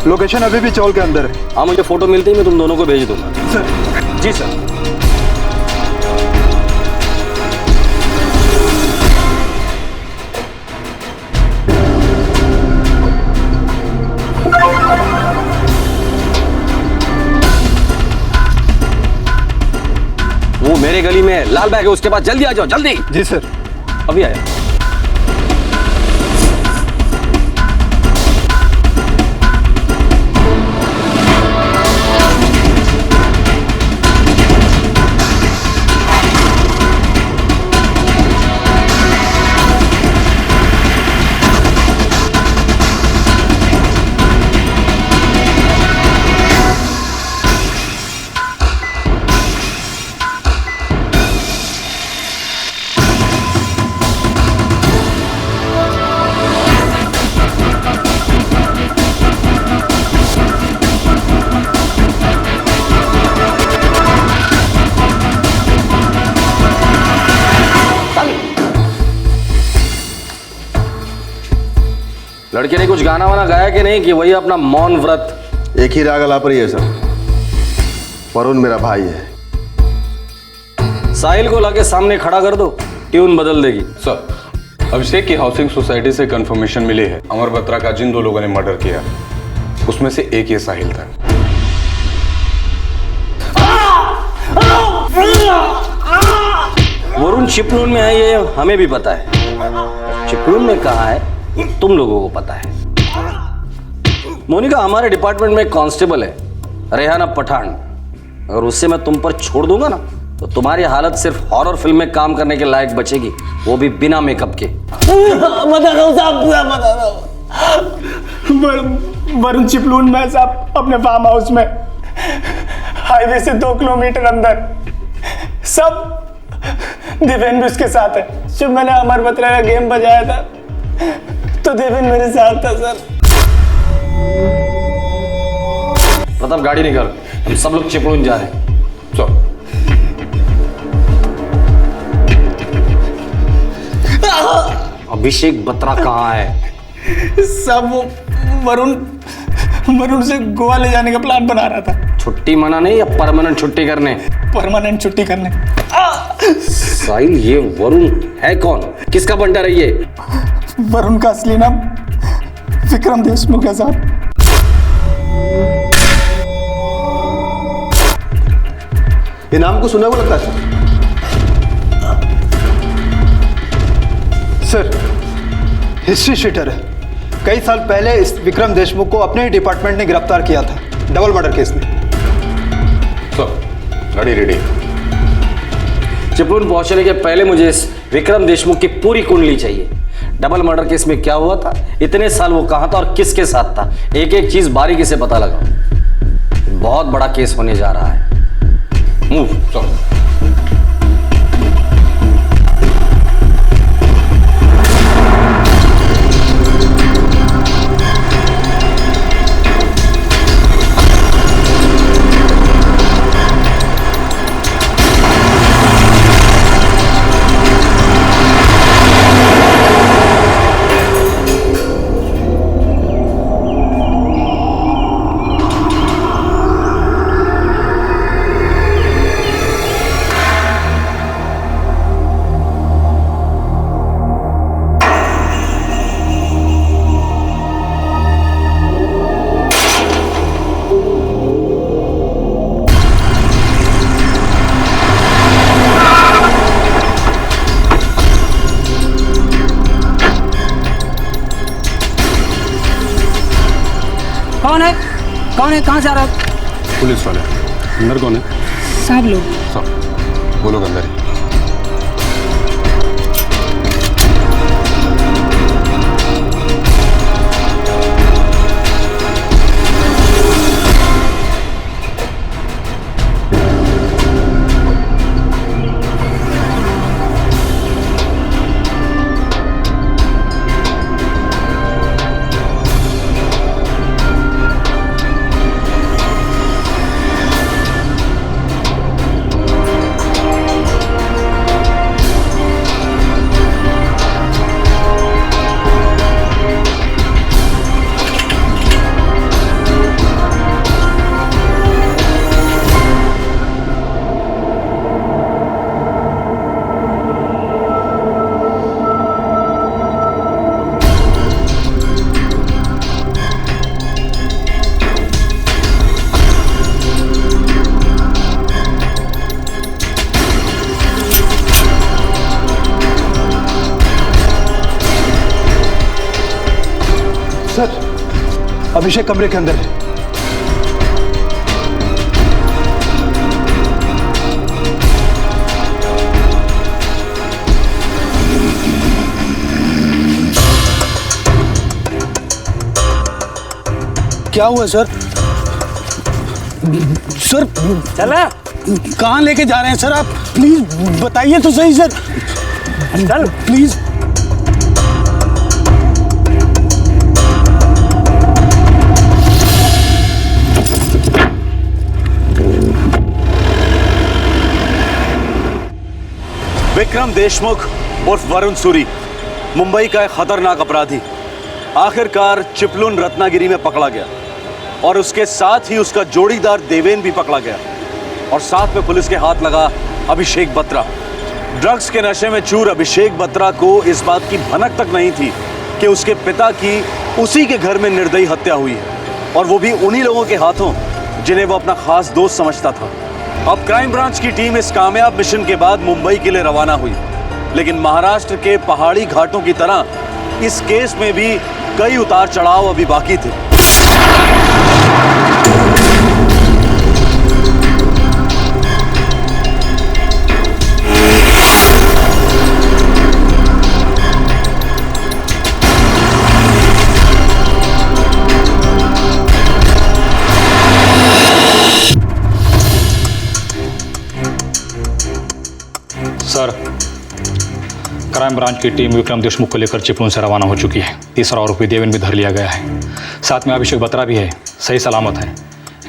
लोकेशन अभी भी चौल के अंदर है। हाँ, मुझे फोटो मिलते ही मैं तुम दोनों को भेज दूंगा। सर। जी सर। वो मेरे गली में लाल बैग है, उसके पास जल्दी आ जाओ, जल्दी। जी सर। अभी आया। लड़के ने कुछ गाना वाना गाया कि नहीं, कि वही अपना मौन व्रत? एक ही राग अलाप रही है सर। वरुण मेरा भाई है। साहिल को लाके सामने खड़ा कर दो, ट्यून बदल देगी। सर, अभिषेक की हाउसिंग सोसाइटी से कंफर्मेशन मिली है अमर बत्रा का जिन 2 लोगों ने मर्डर किया उसमें से एक ये साहिल था। वरुण चिपलून में है, ये हमें भी पता है। चिपलून में कहाँ है तुम लोगों को पता है। मोनिका हमारे डिपार्टमेंट में एक कांस्टेबल है, रेहाना पठान। अगर उससे मैं तुम पर छोड़ दूंगा ना, तो तुम्हारी हालत सिर्फ हॉरर फिल्म में काम करने के लायक बचेगी, वो भी बिना मेकअप के। बता दो साहब, पूरा बता दो। वरुण चिपलून में साहब, अपने फार्म हाउस में, हाईवे से 2 किलोमीटर अंदर। सब देवेन भी उसके साथ है। जब मैंने अमर बत्रा का गेम बजाया था तो देवेन मेरे साथ था सर। प्रताप, गाड़ी निकाल, हम सब लोग चिपलून जा रहे हैं। चलो। अभिषेक बत्रा कहाँ है? सब वो वरुण से गोवा ले जाने का प्लान बना रहा था। छुट्टी मनाने या परमानेंट छुट्टी करने? परमानेंट छुट्टी करने। साहिल, ये वरुण है कौन? किसका बंटा रही है? वरुण का असली नाम विक्रम देशमुख है साहब। ये नाम को सुना हुआ लगता है। सर, हिस्ट्री शीटर है। कई साल पहले इस विक्रम देशमुख को अपने ही डिपार्टमेंट ने गिरफ्तार किया था डबल मर्डर केस में। गाड़ी रेडी। चिपलून पहुंचने के पहले मुझे इस विक्रम देशमुख की पूरी कुंडली चाहिए। डबल मर्डर केस में क्या हुआ था, इतने साल वो कहां था और किसके साथ था, एक एक चीज बारीकी से पता लगाओ। बहुत बड़ा केस होने जा रहा है। मूव। कौन है कहाँ जा रहा है? पुलिस वाले। अंदर कौन है? सब लोग। सब वो लोग अंदर ही। सर, अभिषेक कमरे के अंदर है। क्या हुआ सर? सर चला, कहाँ लेके जा रहे हैं सर आप? प्लीज बताइए तो सही सर। चल प्लीज। विक्रम देशमुख उर्फ वरुण सूरी, मुंबई का एक खतरनाक अपराधी, आखिरकार चिपलून रत्नागिरी में पकड़ा गया और उसके साथ ही उसका जोड़ीदार देवेन भी पकड़ा गया और साथ में पुलिस के हाथ लगा अभिषेक बत्रा। ड्रग्स के नशे में चूर अभिषेक बत्रा को इस बात की भनक तक नहीं थी कि उसके पिता की उसी के घर में निर्दयी हत्या हुई है, और वो भी उन्हीं लोगों के हाथों जिन्हें वो अपना खास दोस्त समझता था। अब क्राइम ब्रांच की टीम इस कामयाब मिशन के बाद मुंबई के लिए रवाना हुई, लेकिन महाराष्ट्र के पहाड़ी घाटों की तरह इस केस में भी कई उतार चढ़ाव अभी बाकी थे। सर, क्राइम ब्रांच की टीम विक्रम देशमुख को लेकर चिपलून से रवाना हो चुकी है। तीसरा आरोपी देवेन भी धर लिया गया है, साथ में अभिषेक बत्रा भी है, सही सलामत है,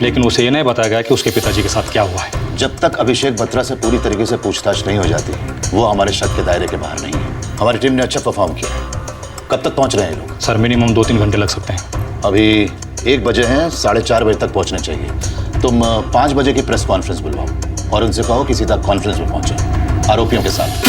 लेकिन उसे ये नहीं बताया गया कि उसके पिताजी के साथ क्या हुआ है। जब तक अभिषेक बत्रा से पूरी तरीके से पूछताछ नहीं हो जाती, वो हमारे शक के दायरे के बाहर नहीं है। हमारी टीम ने अच्छा परफॉर्म किया है। कब तक पहुंच रहे हैं लोग? सर, मिनिमम 2-3 घंटे लग सकते हैं। अभी 1 बजे हैं, 4:30 बजे तक पहुंचने चाहिए। तुम 5 बजे की प्रेस कॉन्फ्रेंस बुलवाओ और उनसे कहो कि सीधा कॉन्फ्रेंस में पहुंचे आरोपियों के साथ।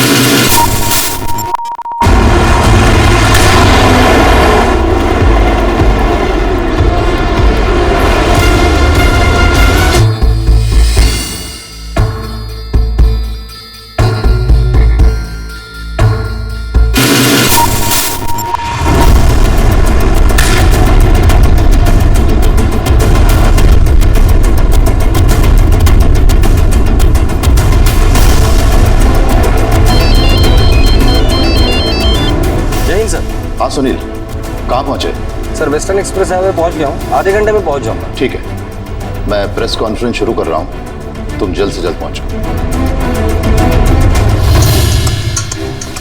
सर। हाँ सुनील, कहाँ पहुँचे? सर वेस्टर्न एक्सप्रेस हाईवे पहुंच गया हूँ, आधे घंटे में पहुंच जाऊंगा। ठीक है, मैं प्रेस कॉन्फ्रेंस शुरू कर रहा हूँ, तुम जल्द से जल्द पहुंचो।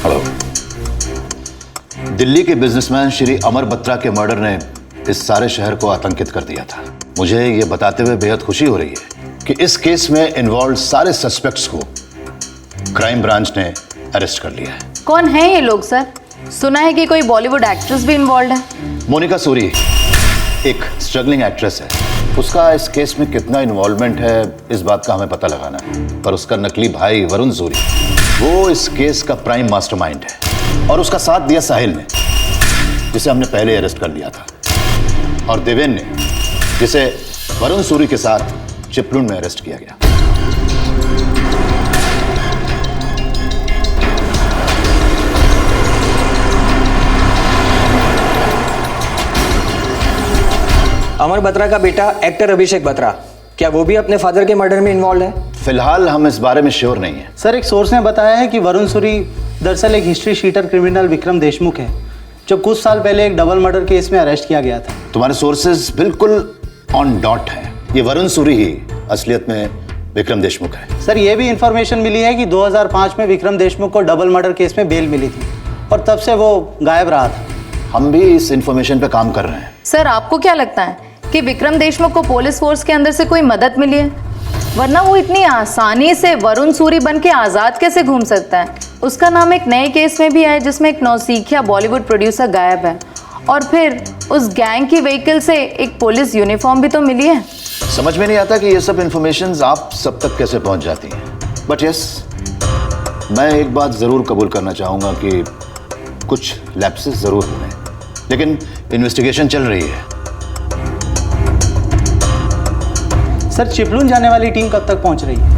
हेलो। दिल्ली के बिजनेसमैन श्री अमर बत्रा के मर्डर ने इस सारे शहर को आतंकित कर दिया था। मुझे ये बताते हुए बेहद खुशी हो रही है कि इस केस में इन्वॉल्व सारे सस्पेक्ट्स को क्राइम ब्रांच ने अरेस्ट कर लिया है। कौन है ये लोग सर? सुना है कि कोई बॉलीवुड एक्ट्रेस भी इन्वॉल्व है। मोनिका सूरी एक स्ट्रगलिंग एक्ट्रेस है। उसका इस केस में कितना इन्वॉल्वमेंट है इस बात का हमें पता लगाना है, पर उसका नकली भाई वरुण सूरी वो इस केस का प्राइम मास्टरमाइंड है और उसका साथ दिया साहिल ने, जिसे हमने पहले अरेस्ट कर लिया था, और देवेन ने, जिसे वरुण सूरी के साथ चिपलून में अरेस्ट किया गया। अमर बत्रा का बेटा एक्टर अभिषेक बत्रा, क्या वो भी अपने फादर के मर्डर में इन्वॉल्व है? फिलहाल हम इस बारे में श्योर नहीं है। सर, एक सोर्स ने बताया है कि वरुण सूरी दरअसल एक history sheeter criminal Vikram Deshmukh है, जो कुछ साल पहले एक डबल मर्डर केस में अरेस्ट किया गया था। तुम्हारे सोर्सेज बिल्कुल ऑन डॉट है। ये वरुण सूरी ही असलियत में विक्रम देशमुख है। सर, ये भी इंफॉर्मेशन मिली है कि 2005 में विक्रम देशमुख को डबल मर्डर केस में बेल मिली थी और तब से वो गायब रहा था। हम भी इस इंफॉर्मेशन पे काम कर रहे हैं। सर, आपको क्या लगता है कि विक्रम देशमुख को पुलिस फोर्स के अंदर से कोई मदद मिली है? वरना वो इतनी आसानी से वरुण सूरी बन के आज़ाद कैसे घूम सकता है? उसका नाम एक नए केस में भी है जिसमें एक नौसिखिया बॉलीवुड प्रोड्यूसर गायब है, और फिर उस गैंग की व्हीकल से एक पुलिस यूनिफॉर्म भी तो मिली है। समझ में नहीं आता कि ये सब इंफॉर्मेशंस आप सब तक कैसे पहुंच जाती हैं। बट यस, मैं एक बात ज़रूर कबूल करना चाहूँगा कि कुछ लैप्सेस ज़रूर हुए, लेकिन इन्वेस्टिगेशन चल रही है। सर, चिपलून जाने वाली टीम कब तक पहुंच रही है?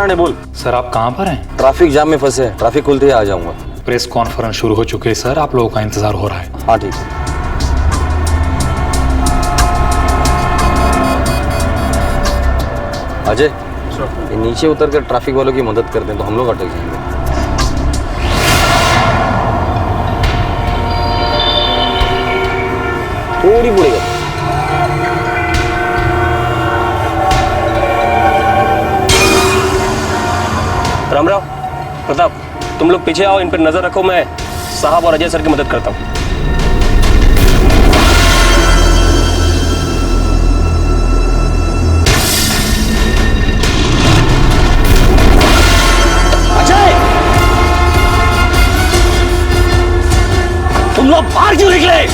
बोल। सर, आप कहाँ पर हैं? ट्रैफिक जाम में फंसे हैं, ट्रैफिक खुलते ही आ जाऊंगा। प्रेस कॉन्फ्रेंस शुरू हो चुकी है सर, आप लोगों का इंतजार हो रहा है। हाँ ठीक है। अजय, ये नीचे उतर कर ट्रैफिक वालों की मदद कर दें तो हम लोग अटक जाएंगे। थोड़ी बुड़ेगा। रामराव, प्रताप, तुम लोग पीछे आओ, इन पर नजर रखो, मैं साहब और अजय सर की मदद करता हूँ। अजय, तुम लोग बाहर क्यों निकले?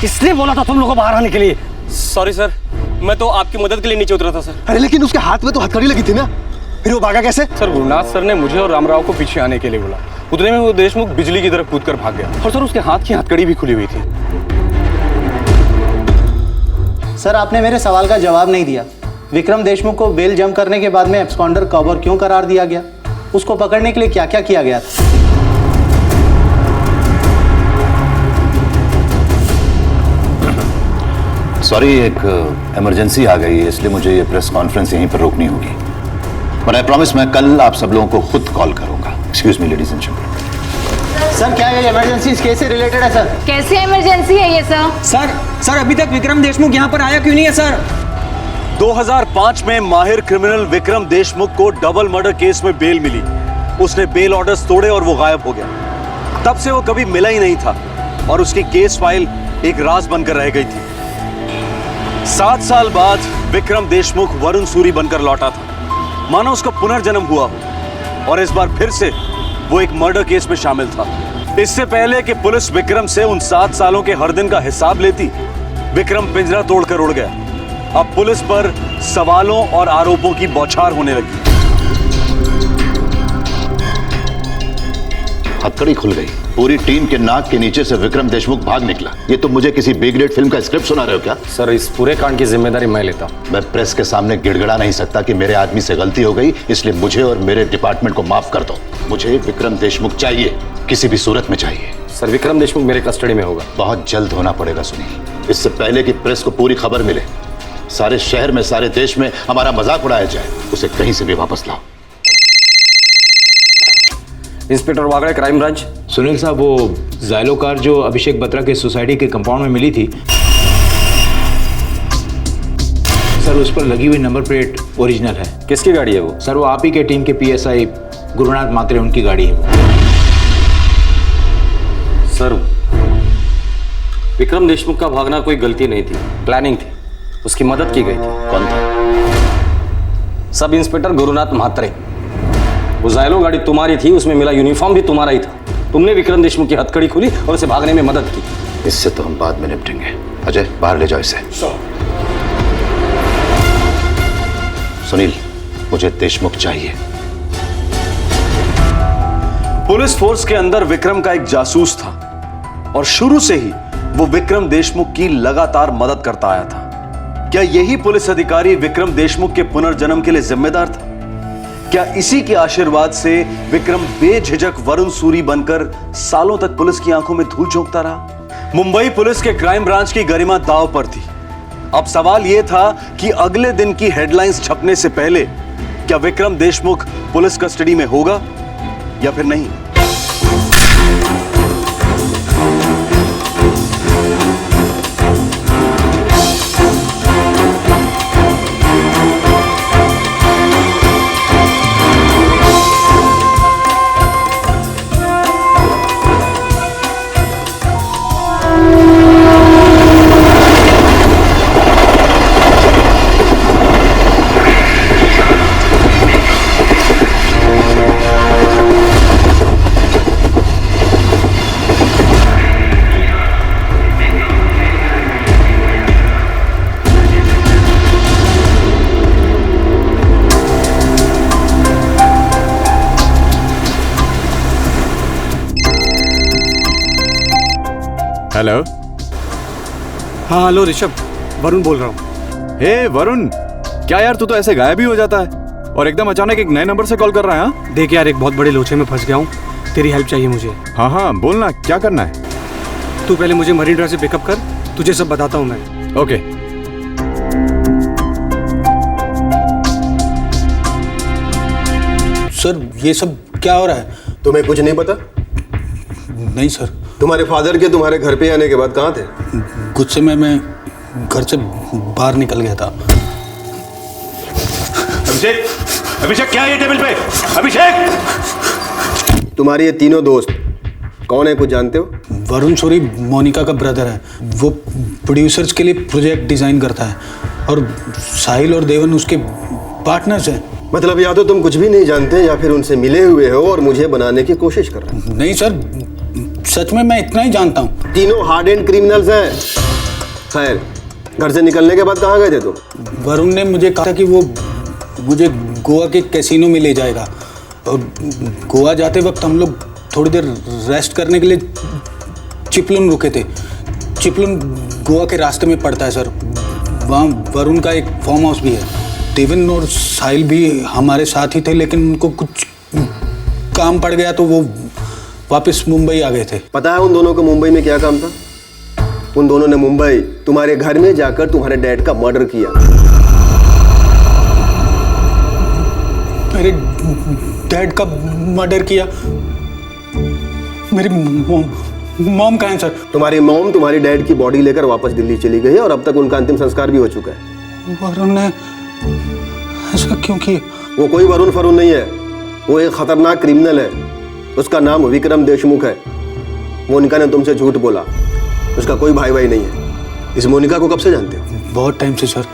किसने बोला था तुम लोगों को बाहर आने के लिए? सॉरी सर, मैं तो आपकी मदद के लिए नीचे उतरा था सर। अरे लेकिन उसके हाथ में तो हथकड़ी लगी थी ना, फिर वो भागा कैसे? सर, गुरुनाथ सर ने मुझे और रामराव को पीछे आने के लिए बोला। उतने में वो देशमुख बिजली की तरफ कूदकर भाग गया और सर उसके हाथ की हथकड़ी भी खुली हुई थी। सर, आपने मेरे सवाल का जवाब नहीं दिया। विक्रम देशमुख को बेल जम करने के बाद में एब्सकॉन्डर कवर क्यों करार दिया गया? उसको पकड़ने के लिए क्या क्या किया गया था? सॉरी, एक इमरजेंसी आ गई है, इसलिए मुझे ये प्रेस कॉन्फ्रेंस यहीं पर रोकनी होगी। बट आई प्रॉमिस मैं कल आप सब लोगों को खुद कॉल करूंगा। Excuse me ladies and gentleman. Sir क्या ये इमरजेंसी इस केस से रिलेटेड है सर? कैसी इमरजेंसी है ये सर? सर अभी तक विक्रम देशमुख यहाँ पर आया क्यों नहीं है सर? 2005 में माहिर क्रिमिनल विक्रम देशमुख को डबल मर्डर केस में बेल मिली। उसने बेल ऑर्डर्स तोड़े और वो गायब हो गया। तब से वो कभी मिला ही नहीं था और उसकी केस फाइल एक राज बनकर रह गई थी। 7 साल बाद विक्रम देशमुख वरुण सूरी बनकर लौटा था, मानो उसका पुनर्जन्म हुआ हो, और इस बार फिर से वो एक मर्डर केस में शामिल था। इससे पहले कि पुलिस विक्रम से उन 7 सालों के हर दिन का हिसाब लेती, विक्रम पिंजरा तोड़कर उड़ गया। अब पुलिस पर सवालों और आरोपों की बौछार होने लगी। हथकड़ी खुल गई। पूरी टीम के नाक के नीचे से विक्रम देशमुख भाग निकला। ये तुम मुझे किसी बी ग्रेड फिल्म का स्क्रिप्ट सुना रहे हो क्या? सर, इस पूरे कांड की जिम्मेदारी मैं लेता हूं। मैं प्रेस के सामने गिड़गिड़ा नहीं सकता कि मेरे आदमी से गलती हो गई, इसलिए मुझे और मेरे डिपार्टमेंट को माफ कर दो। मुझे विक्रम देशमुख चाहिए, किसी भी सूरत में चाहिए। सर, विक्रम देशमुख मेरे कस्टडी में होगा। बहुत जल्द होना पड़ेगा सुनील, इससे पहले कि प्रेस को पूरी खबर मिले, सारे शहर में, सारे देश में हमारा मजाक उड़ाया जाए। उसे कहीं से भी वापस लाओ। Inspector Wagde, crime branch. Sunil साहब, वो जाइलो कार जो अभिषेक बत्रा के सोसाइटी के कंपाउंड में मिली थी सर, उस पर लगी हुई नंबर प्लेट ओरिजिनल है। किसकी गाड़ी है वो? सर, वो आप ही के टीम के पीएसआई गुरुनाथ मात्रे, उनकी गाड़ी है वो। सर, विक्रम देशमुख का भागना कोई गलती नहीं थी, प्लानिंग थी। उसकी मदद की गई थी। कौन था? Sub inspector Gurunath Mhatre. वो जाइलो गाड़ी तुम्हारी थी, उसमें मिला यूनिफॉर्म भी तुम्हारा ही था। तुमने विक्रम देशमुख की हथकड़ी खोली और उसे भागने में मदद की। इससे तो हम बाद में निपटेंगे। अजय, बाहर ले जाओ इसे। सुनील, मुझे देशमुख चाहिए। पुलिस फोर्स के अंदर विक्रम का एक जासूस था और शुरू से ही वो विक्रम देशमुख की लगातार मदद करता आया था। क्या यही पुलिस अधिकारी विक्रम देशमुख के पुनर्जन्म के लिए जिम्मेदार था? क्या इसी के आशीर्वाद से विक्रम बेझिझक वरुण सूरी बनकर सालों तक पुलिस की आंखों में धूल झोंकता रहा? मुंबई पुलिस के क्राइम ब्रांच की गरिमा दांव पर थी। अब सवाल यह था कि अगले दिन की हेडलाइंस छपने से पहले क्या विक्रम देशमुख पुलिस कस्टडी में होगा या फिर नहीं। हेलो। हाँ हेलो ऋषभ, वरुण बोल रहा हूँ। हे वरुण, क्या यार तू तो ऐसे गायब ही हो जाता है और एकदम अचानक एक नए नंबर से कॉल कर रहा है? हाँ देख यार, एक बहुत बड़े लोचे में फंस गया हूँ, तेरी हेल्प चाहिए मुझे। हाँ हाँ बोलना, क्या करना है? तू पहले मुझे मरीन ड्राइव से पिकअप कर, तुझे सब बताता हूँ मैं। ओके। सर ये सब क्या हो रहा है? तुम्हें कुछ नहीं पता? नहीं सर। तुम्हारे फादर के तुम्हारे घर पे आने के बाद कहाँ थे? गुस्से में मैं घर से बाहर निकल गया था। अभिषेक, अभिषेक क्या है ये टेबल पे? अभिषेक! तुम्हारे ये तीनों दोस्त कौन है, कुछ जानते हो? वरुण सूरी मोनिका का ब्रदर है। वो प्रोड्यूसर्स के लिए प्रोजेक्ट डिजाइन करता है और साहिल और देवन उसके पार्टनर्स हैं। मतलब या तो तुम कुछ भी नहीं जानते या फिर उनसे मिले हुए हो और मुझे बनाने की कोशिश कर रहे हो। नहीं सर, सच में मैं इतना ही जानता हूँ। तीनों हार्ड एंड क्रिमिनल्स हैं। खैर, घर से निकलने के बाद कहाँ गए थे तुम? वरुण ने मुझे कहा था कि वो मुझे गोवा के कैसीनो में ले जाएगा और गोवा जाते वक्त हम लोग थोड़ी देर रेस्ट करने के लिए चिपलुन रुके थे। चिपलुन गोवा के रास्ते में पड़ता है सर। वहाँ वरुण का एक फार्म हाउस भी है। देवन और साहिल भी हमारे साथ ही थे, लेकिन उनको कुछ काम पड़ गया तो वो वापस मुंबई आ गए थे। पता है उन दोनों को मुंबई में क्या काम था? उन दोनों ने मुंबई तुम्हारे घर में जाकर तुम्हारे डैड का मर्डर किया। मेरे डैड का मर्डर किया? मेरी मॉम कहाँ है सर? तुम्हारी मॉम तुम्हारी डैड की बॉडी लेकर वापस दिल्ली चली गई है और अब तक उनका अंतिम संस्कार भी हो चुका है। वरुण ने ऐसा क्यों किया? वो कोई वरुण फरुण नहीं है, वो एक खतरनाक क्रिमिनल है। उसका नाम विक्रम देशमुख है। मोनिका ने तुमसे झूठ बोला, उसका कोई भाई भाई नहीं है। इस मोनिका को कब से जानते हो? बहुत टाइम से सर,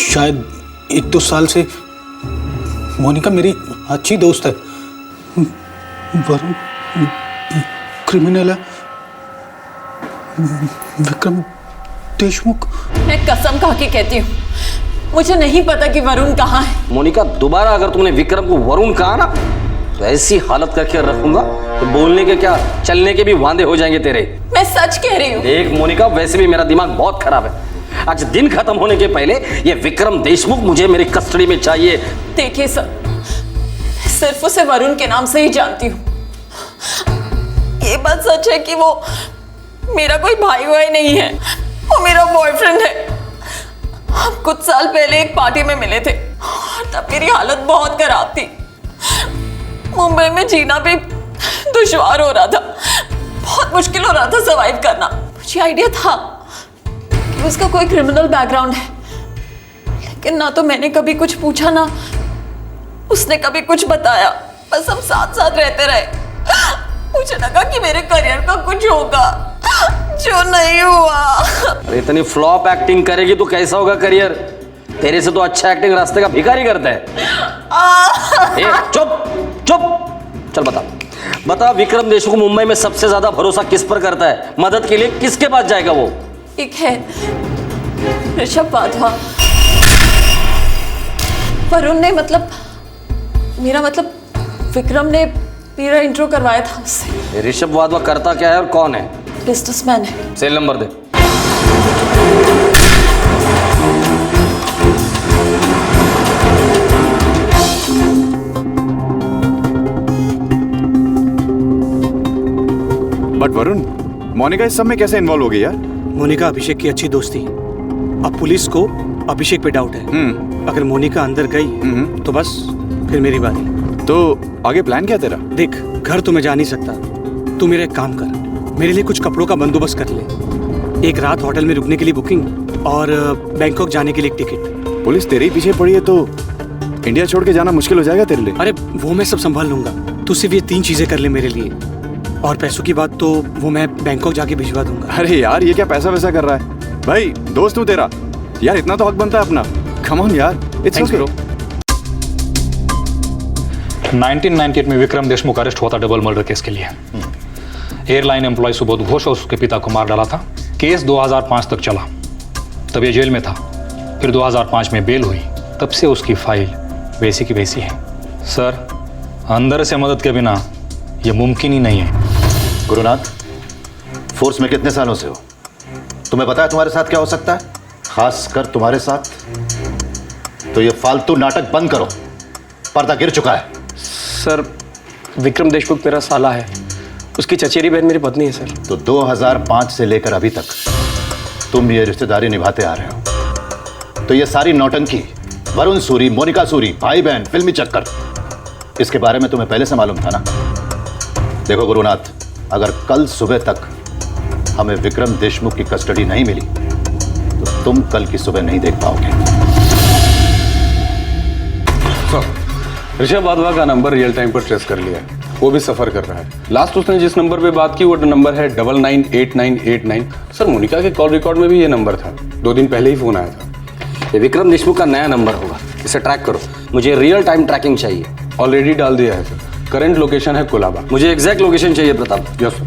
शायद 1-2 साल से। मोनिका मेरी अच्छी दोस्त है। वरुण क्रिमिनल है, विक्रम देशमुख। मैं कसम खा के कहती हूँ, मुझे नहीं पता कि वरुण कहाँ है। मोनिका, दोबारा अगर तुमने विक्रम को वरुण कहा ना तो ऐसी हालत करके रखूंगा तो बोलने के क्या चलने के भी वांदे हो जाएंगे तेरे। मैं सच कह रही हूँ। देख मोनिका, वैसे भी मेरा दिमाग बहुत खराब है। आज दिन खत्म होने के पहले ये विक्रम देशमुख मुझे मेरी कस्टडी में चाहिए। देखिए सर, सिर्फ उसे वरुण के नाम से ही जानती हूँ। ये बात सच है कि वो मेरा कोई भाई वाई नहीं है, वो मेरा बॉयफ्रेंड है। हम कुछ साल पहले एक पार्टी में मिले थे और तब मेरी हालत बहुत खराब थी। मुंबई में जीना भी दुश्वार हो रहा था, बहुत मुश्किल हो रहा था सर्वाइव करना। मुझे आइडिया था कि उसका कोई क्रिमिनल बैकग्राउंड है, लेकिन ना तो मैंने कभी कुछ पूछा ना उसने कभी कुछ बताया। बस हम साथ साथ रहते रहे। मुझे लगा कि मेरे करियर का कुछ होगा, जो नहीं हुआ। अरे इतनी फ्लॉप एक्टिंग करेगी तो कैसा होगा करियर? तेरे से तो अच्छा एक्टिंग रास्ते का भिखारी करता है। ए, चुप चुप, चल बता विक्रम देशमुख मुंबई में सबसे ज्यादा भरोसा किस पर करता है? मदद के लिए किसके पास जाएगा वो? एक है ऋषभ वाधवा। वरुण ने मेरा विक्रम ने मेरा इंट्रो करवाया था उससे। ऋषभ वाधवा करता क्या है और कौन है? बिजनेसमैन है। सेल नंबर दे। बट वरुण, मोनिका इस सब में कैसे इन्वॉल्व हो गई यार? मोनिका अभिषेक की अच्छी दोस्त थी। अब पुलिस को अभिषेक पे डाउट है। अगर मोनिका अंदर गई तो बस फिर मेरी बारी। तो आगे प्लान क्या तेरा? देख, घर तो मैं जा नहीं सकता। तू मेरा एक काम कर, मेरे लिए कुछ कपड़ों का बंदोबस्त कर ले। एक रात होटल में रुकने के लिए बुकिंग और बैंकॉक जाने के लिए टिकट। पुलिस तेरे ही पीछे पड़ी है तो इंडिया छोड़ के जाना मुश्किल हो जाएगा तेरे लिए। अरे वो मैं सब संभाल लूंगा, तू सिर्फ ये 3 चीजें कर ले मेरे लिए। और पैसों की बात तो वो मैं बैंकॉक जाके भिजवा दूंगा। अरे यार, ये क्या पैसा वैसा कर रहा है? भाई दोस्त हूँ तेरा यार, इतना तो हक बनता है अपना। कम ऑन यार, इट्स ओके। 1998 में विक्रम देशमुख अरेस्ट हुआ था डबल मर्डर केस के लिए। एयरलाइन एम्प्लॉय सुबोध घोष और उसके पिता को मार डाला था। केस 2005 तक चला, तब ये जेल में था। फिर 2005 में बेल हुई, तब से उसकी फाइल वैसी की वैसी है। सर, अंदर से मदद के बिना ये मुमकिन ही नहीं है। गुरुनाथ, फोर्स में कितने सालों से हो? तुम्हें पता है तुम्हारे साथ क्या हो सकता है, खासकर तुम्हारे साथ? तो ये फालतू नाटक बंद करो, पर्दा गिर चुका है। सर, विक्रम देशमुख मेरा साला है, उसकी चचेरी बहन मेरी पत्नी है सर। तो 2005 से लेकर अभी तक तुम ये रिश्तेदारी निभाते आ रहे हो। तो ये सारी नौटंकी, वरुण सूरी, मोनिका सूरी, भाई बहन, फिल्मी चक्कर, इसके बारे में तुम्हें पहले से मालूम था ना? देखो गुरुनाथ, अगर कल सुबह तक हमें विक्रम देशमुख की कस्टडी नहीं मिली तो तुम कल की सुबह नहीं देख पाओगे। ऋषभ वाधवा का नंबर रियल टाइम पर ट्रेस कर लिया है, वो भी सफर कर रहा है। लास्ट उसने जिस नंबर पे बात की वो नंबर है 998989। सर, मोनिका के कॉल रिकॉर्ड में भी ये नंबर था, 2 दिन पहले ही फोन आया था। ये विक्रम देशमुख का नया नंबर होगा, इसे ट्रैक करो। मुझे रियल टाइम ट्रैकिंग चाहिए। ऑलरेडी डाल दिया है सर, करंट लोकेशन है कोलाबा। मुझे एग्जैक्ट लोकेशन चाहिए Pratap. Yes sir.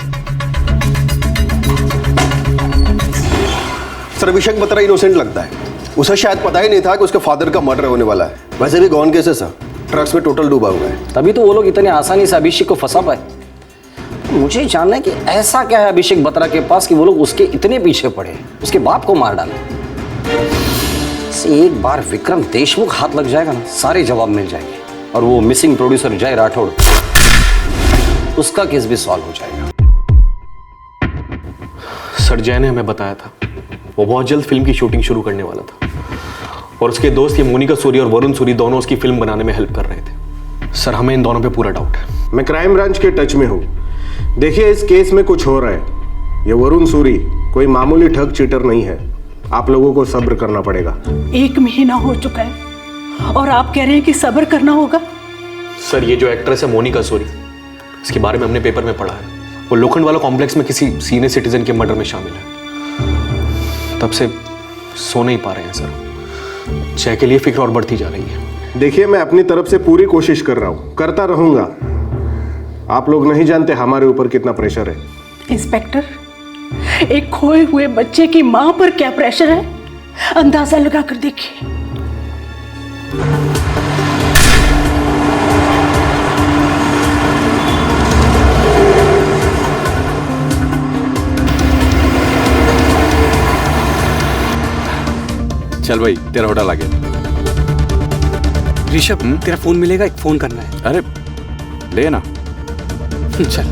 Sir, Abhishek Batra innocent लगता है। उसे शायद पता ही नहीं था कि उसके फादर का मर्डर होने वाला है। वैसे भी गॉन केस है सर, ट्रक्स में टोटल डूबा हुआ है। तभी तो वो लोग इतने आसानी से अभिषेक को फंसा पाए। मुझे जानना है कि ऐसा क्या है अभिषेक बत्रा के पास कि वो लोग उसके इतने पीछे पड़े, उसके बाप को मार डाले। एक बार विक्रम देशमुख हाथ लग जाएगा ना, सारे जवाब मिल जाएंगे और वो मिसिंग प्रोड्यूसर जय राठौड़, उसका केस भी सॉल्व हो जाएगा। सर जय ने हमें बताया था वो बहुत जल्द फिल्म की शूटिंग शुरू करने वाला था और उसके दोस्त ये मोनिका सूरी और वरुण सूरी दोनों उसकी फिल्म बनाने में हेल्प कर रहे थे। सर हमें इन दोनों पे पूरा डाउट है। मैं क्राइम ब्रांच के टच में हूँ। देखिए इस केस में कुछ हो रहा है। ये वरुण सूरी कोई मामूली ठग चीटर नहीं है। आप लोगों को सब्र करना पड़ेगा। 1 महीना हो चुका है और आप कह रहे हैं कि सब्र करना होगा। सर ये जो एक्ट्रेस है मोनिका सूरी, इसके बारे में हमने पेपर में पढ़ा है। वो लोखंड वाला कॉम्प्लेक्स में किसी सीनियर सिटीजन के मर्डर में शामिल है। तब से सो नहीं पा रहे हैं सर। जय के लिए फिक्र और बढ़ती जा रही है। देखिए मैं अपनी तरफ से पूरी कोशिश कर रहा हूँ, करता रहूंगा। आप लोग नहीं जानते हमारे ऊपर कितना प्रेशर है। इंस्पेक्टर, एक खोए हुए बच्चे की मां पर क्या प्रेशर है, अंदाजा लगा कर देखिए। चल भाई तेरा होटल आ गया। ऋषभ तेरा फोन मिलेगा, एक फोन करना है। अरे ले ना। चल।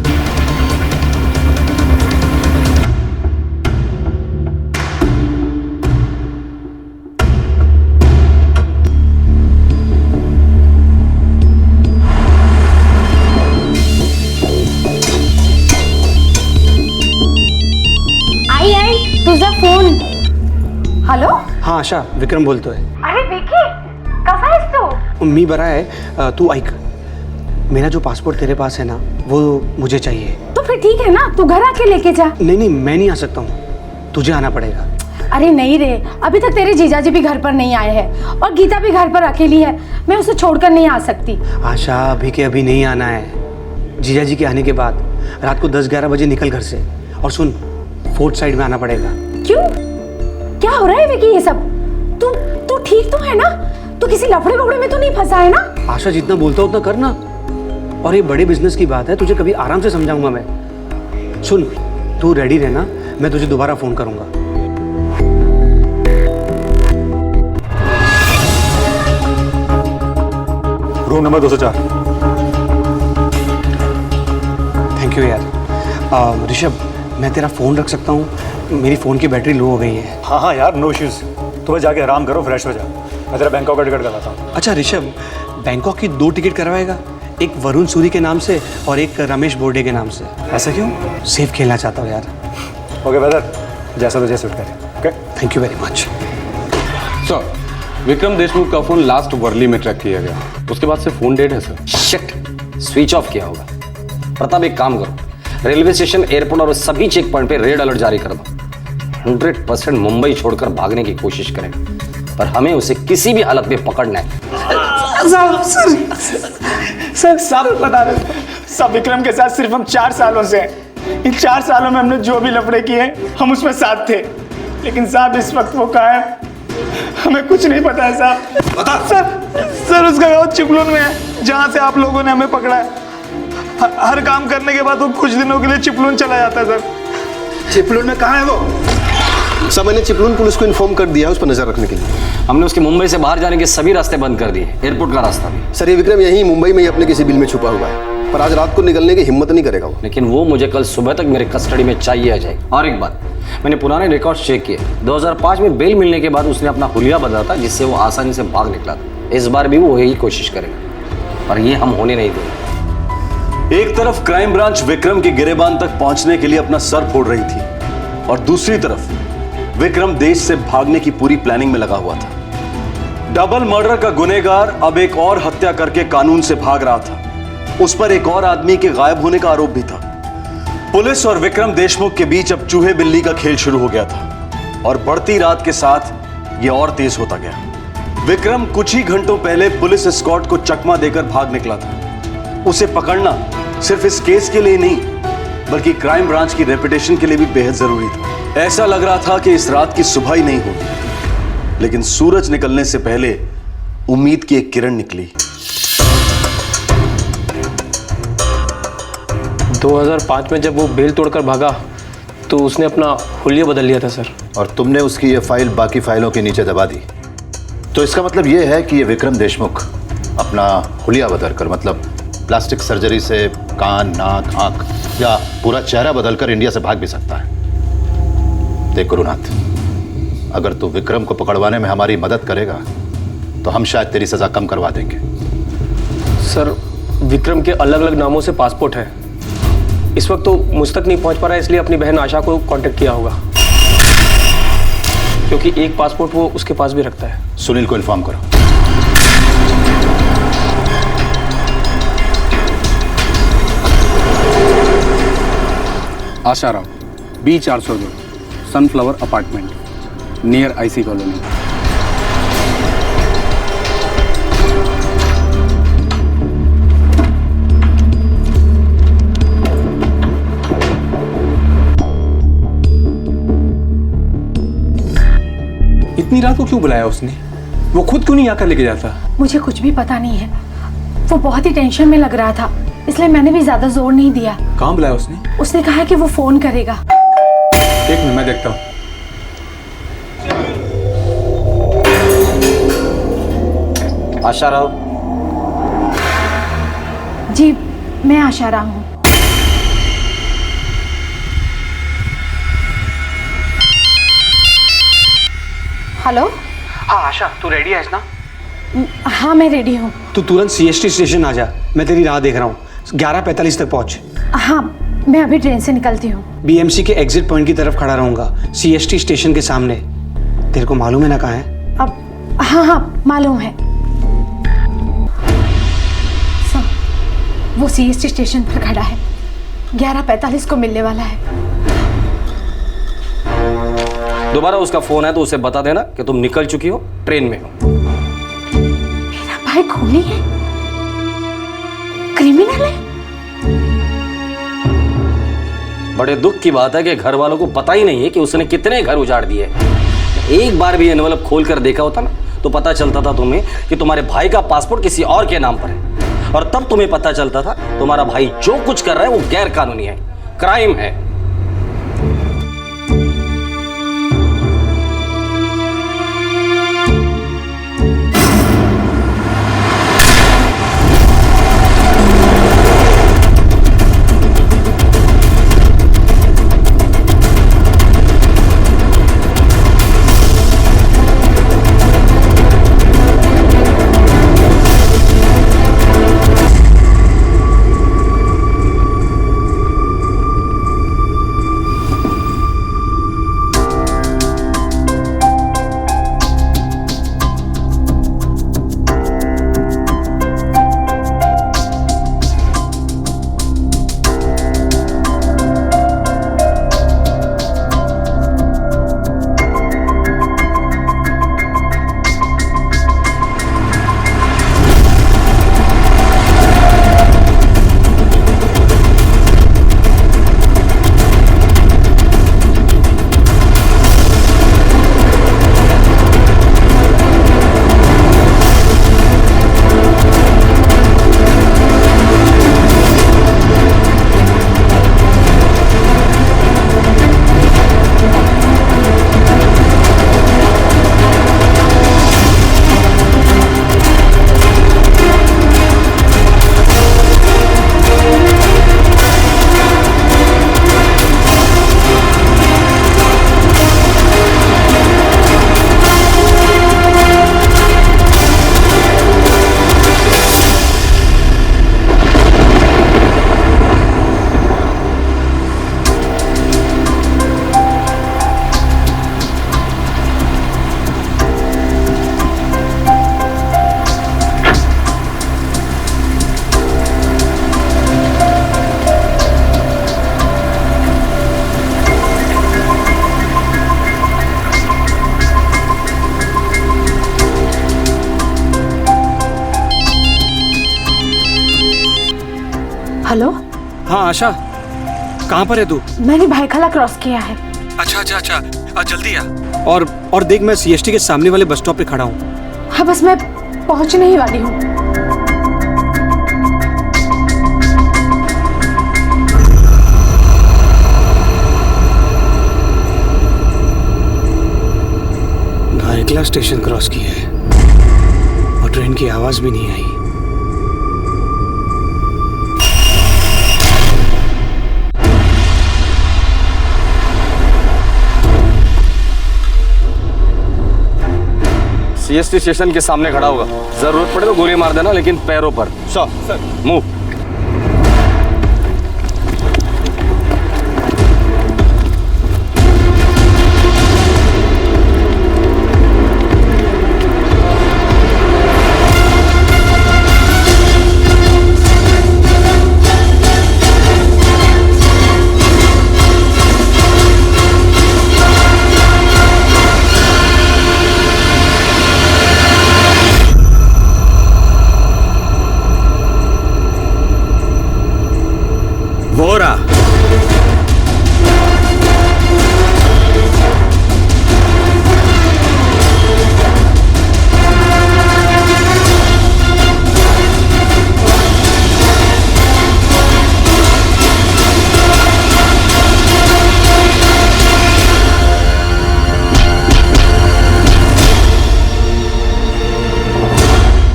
आई तुझा फोन। हॅलो. हाँ आशा, विक्रम बोलतोय. अरे विकी, कसा आहेस तू? मी बरा है. तू ऐक, मेरा जो पासपोर्ट तेरे पास है ना वो मुझे चाहिए. तो फिर ठीक है ना, तू घर आके लेके जा. नहीं मैं नहीं आ सकता हूँ, तुझे आना पड़ेगा. अरे नहीं रे, अभी तक तेरे जीजाजी भी घर पर नहीं आए हैं और गीता भी घर पर अकेली है. मैं उसे छोड़कर नहीं आ सकती. आशा अभी के अभी नहीं आना है. जीजाजी के आने के बाद रात को 10-11 बजे निकल घर से. और सुन, फोर्थ साइड में आना पड़ेगा. क्यों, क्या हो रहा है विकी ये सब? तू ठीक तो है ना? तू किसी लफड़े बफड़े में तो नहीं फंसा है ना? आशा जितना बोलता उतना करना. और ये बड़े बिजनेस की बात है, तुझे कभी आराम से समझाऊंगा मैं. सुन, तू रेडी रहना, मैं तुझे दोबारा फोन करूंगा. Room number 204. थैंक यू यार. ऋषभ, मैं तेरा फ़ोन रख सकता हूँ? मेरी फ़ोन की बैटरी लो हो गई है. हाँ यार, नो इश्यूज़. तुम्हें जाके आराम करो, फ्रेश हो जा. मैं तेरा बैंकॉक का टिकट करवाता हूँ. अच्छा ऋषभ, बैंकॉक की 2 टिकट करवाएगा, एक वरुण सूरी के नाम से और एक रमेश बोर्डे के नाम से. ऐसा क्यों? सेफ खेलना चाहता हूँ यार. ओके ब्रदर, जैसा तुझे सूट करे. Okay, thank you very much. Sir, Vikram Deshmukh का फोन लास्ट वर्ली में ट्रैक किया गया, उसके बाद से फोन डेड है सर. शिट, स्विच ऑफ किया होगा. प्रताप एक काम करो, रेलवे स्टेशन, एयरपोर्ट और सभी चेक पॉइंट पे रेड अलर्ट जारी कर दो. 100% मुंबई छोड़कर भागने की कोशिश करें, पर हमें उसे किसी भी हालत में पकड़ना है. सर सब बता रहे. सब विक्रम के साथ सिर्फ हम 4 सालों से हैं. इन 4 सालों में हमने जो भी लफड़े किए हम उसमें साथ थे. लेकिन साहब इस वक्त वो कहाँ है, हमें कुछ नहीं पता है साहब. बता. सर उसका गाँव चिपलून में है, जहाँ से आप लोगों ने हमें पकड़ा है. हर काम करने के बाद वो कुछ दिनों के लिए चिपलून चला जाता है सर. चिपलून में कहाँ है वो? सब मैंने चिपलून पुलिस को इन्फॉर्म कर दिया है उस पर नजर रखने के लिए. हमने उसके मुंबई से बाहर जाने के सभी रास्ते बंद कर दिए, एयरपोर्ट का रास्ता भी. सर ये विक्रम यहीं मुंबई में ही अपने किसी बिल में छुपा हुआ है, पर आज रात को निकलने की हिम्मत नहीं करेगा वो. लेकिन वो मुझे कल सुबह तक मेरे कस्टडी में चाहिए आ जाए. और एक बात, मैंने पुराने रिकॉर्ड चेक किए. 2005 में बेल मिलने के बाद उसने अपना हुलिया बदला था, जिससे वो आसानी से भाग निकला था. इस बार भी वो यही कोशिश करेगा, पर ये हम होने नहीं देंगे. एक तरफ क्राइम ब्रांच विक्रम के गिरेबान तक पहुंचने के लिए अपना सर फोड़ रही थी, और दूसरी तरफ विक्रम देश से भागने की पूरी प्लानिंग में लगा हुआ था. डबल मर्डर का गुनहगार अब एक और हत्या करके कानून से भाग रहा था. उस पर एक और आदमी के गायब होने का आरोप भी था. पुलिस और विक्रम देशमुख के बीच अब चूहे बिल्ली का खेल शुरू हो गया था, और बढ़ती रात के साथ यह और तेज होता गया. विक्रम कुछ ही घंटों पहले पुलिस एस्कॉर्ट को चकमा देकर भाग निकला था. उसे पकड़ना सिर्फ इस केस के लिए नहीं, बल्कि क्राइम ब्रांच की रेपुटेशन के लिए भी बेहद जरूरी था. ऐसा लग रहा था कि इस रात की सुबह ही नहीं होगी, लेकिन सूरज निकलने से पहले उम्मीद की एक किरण निकली. 2005 में जब वो बेल तोड़कर भागा तो उसने अपना हुलिया बदल लिया था सर. और तुमने उसकी ये फाइल बाकी फाइलों के नीचे दबा दी. तो इसका मतलब ये है कि ये विक्रम देशमुख अपना हुलिया बदलकर, मतलब प्लास्टिक सर्जरी से कान, नाक, आंख या पूरा चेहरा बदलकर इंडिया से भाग भी सकता है. देख गुरुनाथ, अगर तू विक्रम को पकड़वाने में हमारी मदद करेगा तो हम शायद तेरी सजा कम करवा देंगे। सर, विक्रम के अलग अलग नामों से पासपोर्ट है। इस वक्त तो मुझ तक नहीं पहुंच पा रहा है, इसलिए अपनी बहन आशा को कांटेक्ट किया होगा, क्योंकि एक पासपोर्ट वो उसके पास भी रखता है। सुनील को इन्फॉर्म करो। Asha Rao, B402, sunflower apartment, near IC colony. इतनी रात को क्यों बुलाया उसने? वो खुद क्यों नहीं आकर लेके जाता? मुझे कुछ भी पता नहीं है। वो बहुत ही टेंशन में लग रहा था, इसलिए मैंने भी ज्यादा जोर नहीं दिया। कहाँ बुलाया उसने? उसने कहा कि वो फोन करेगा। एक मिनट, मैं देखता हूँ। आशा राव। जी, मैं आशा राव हूँ। हेलो। हाँ आशा, तू रेडी है ना? हाँ, मैं रेडी हूँ। तू तुरंत CST स्टेशन आ जा, मैं तेरी राह देख रहा हूँ। 11:45 तक पहुँच। हाँ, मैं अभी ट्रेन से निकलती हूँ। BMC के एग्जिट पॉइंट की तरफ खड़ा रहूंगा, CST स्टेशन के सामने। तेरे को मालूम है ना कहाँ है? अब हाँ, मालूम है। वो CST स्टेशन पर खड़ा है, 11:45 को मिलने वाला है। दोबारा उसका फोन है तो उसे बता देना कि तुम निकल चुकी हो, ट्रेन में हो। मेरा भाई खूनी है, क्रिमिनल है। बड़े दुख की बात है कि घर वालों को पता ही नहीं है कि उसने कितने घर उजाड़ दिए। एक बार भी एनवेलप खोल कर देखा होता ना तो पता चलता था तुम्हें कि तुम्हारे भाई का पासपोर्ट किसी और के नाम पर है, और तब तुम्हें पता चलता था तुम्हारा भाई जो कुछ कर रहा है वो गैर कानूनी है, क्राइम है। हेलो। हाँ आशा, कहाँ पर है तू? मैंने भाईखला क्रॉस किया है। अच्छा, जल्दी आ। और देख, मैं CST के सामने वाले बस स्टॉप पे खड़ा हूँ। हाँ, बस मैं पहुँचने ही वाली हूँ। भाईखला स्टेशन क्रॉस किया है और ट्रेन की आवाज भी नहीं आई। सीएसटी स्टेशन के सामने खड़ा होगा। जरूरत पड़े तो गोली मार देना, लेकिन पैरों पर। Sir move. वोरा,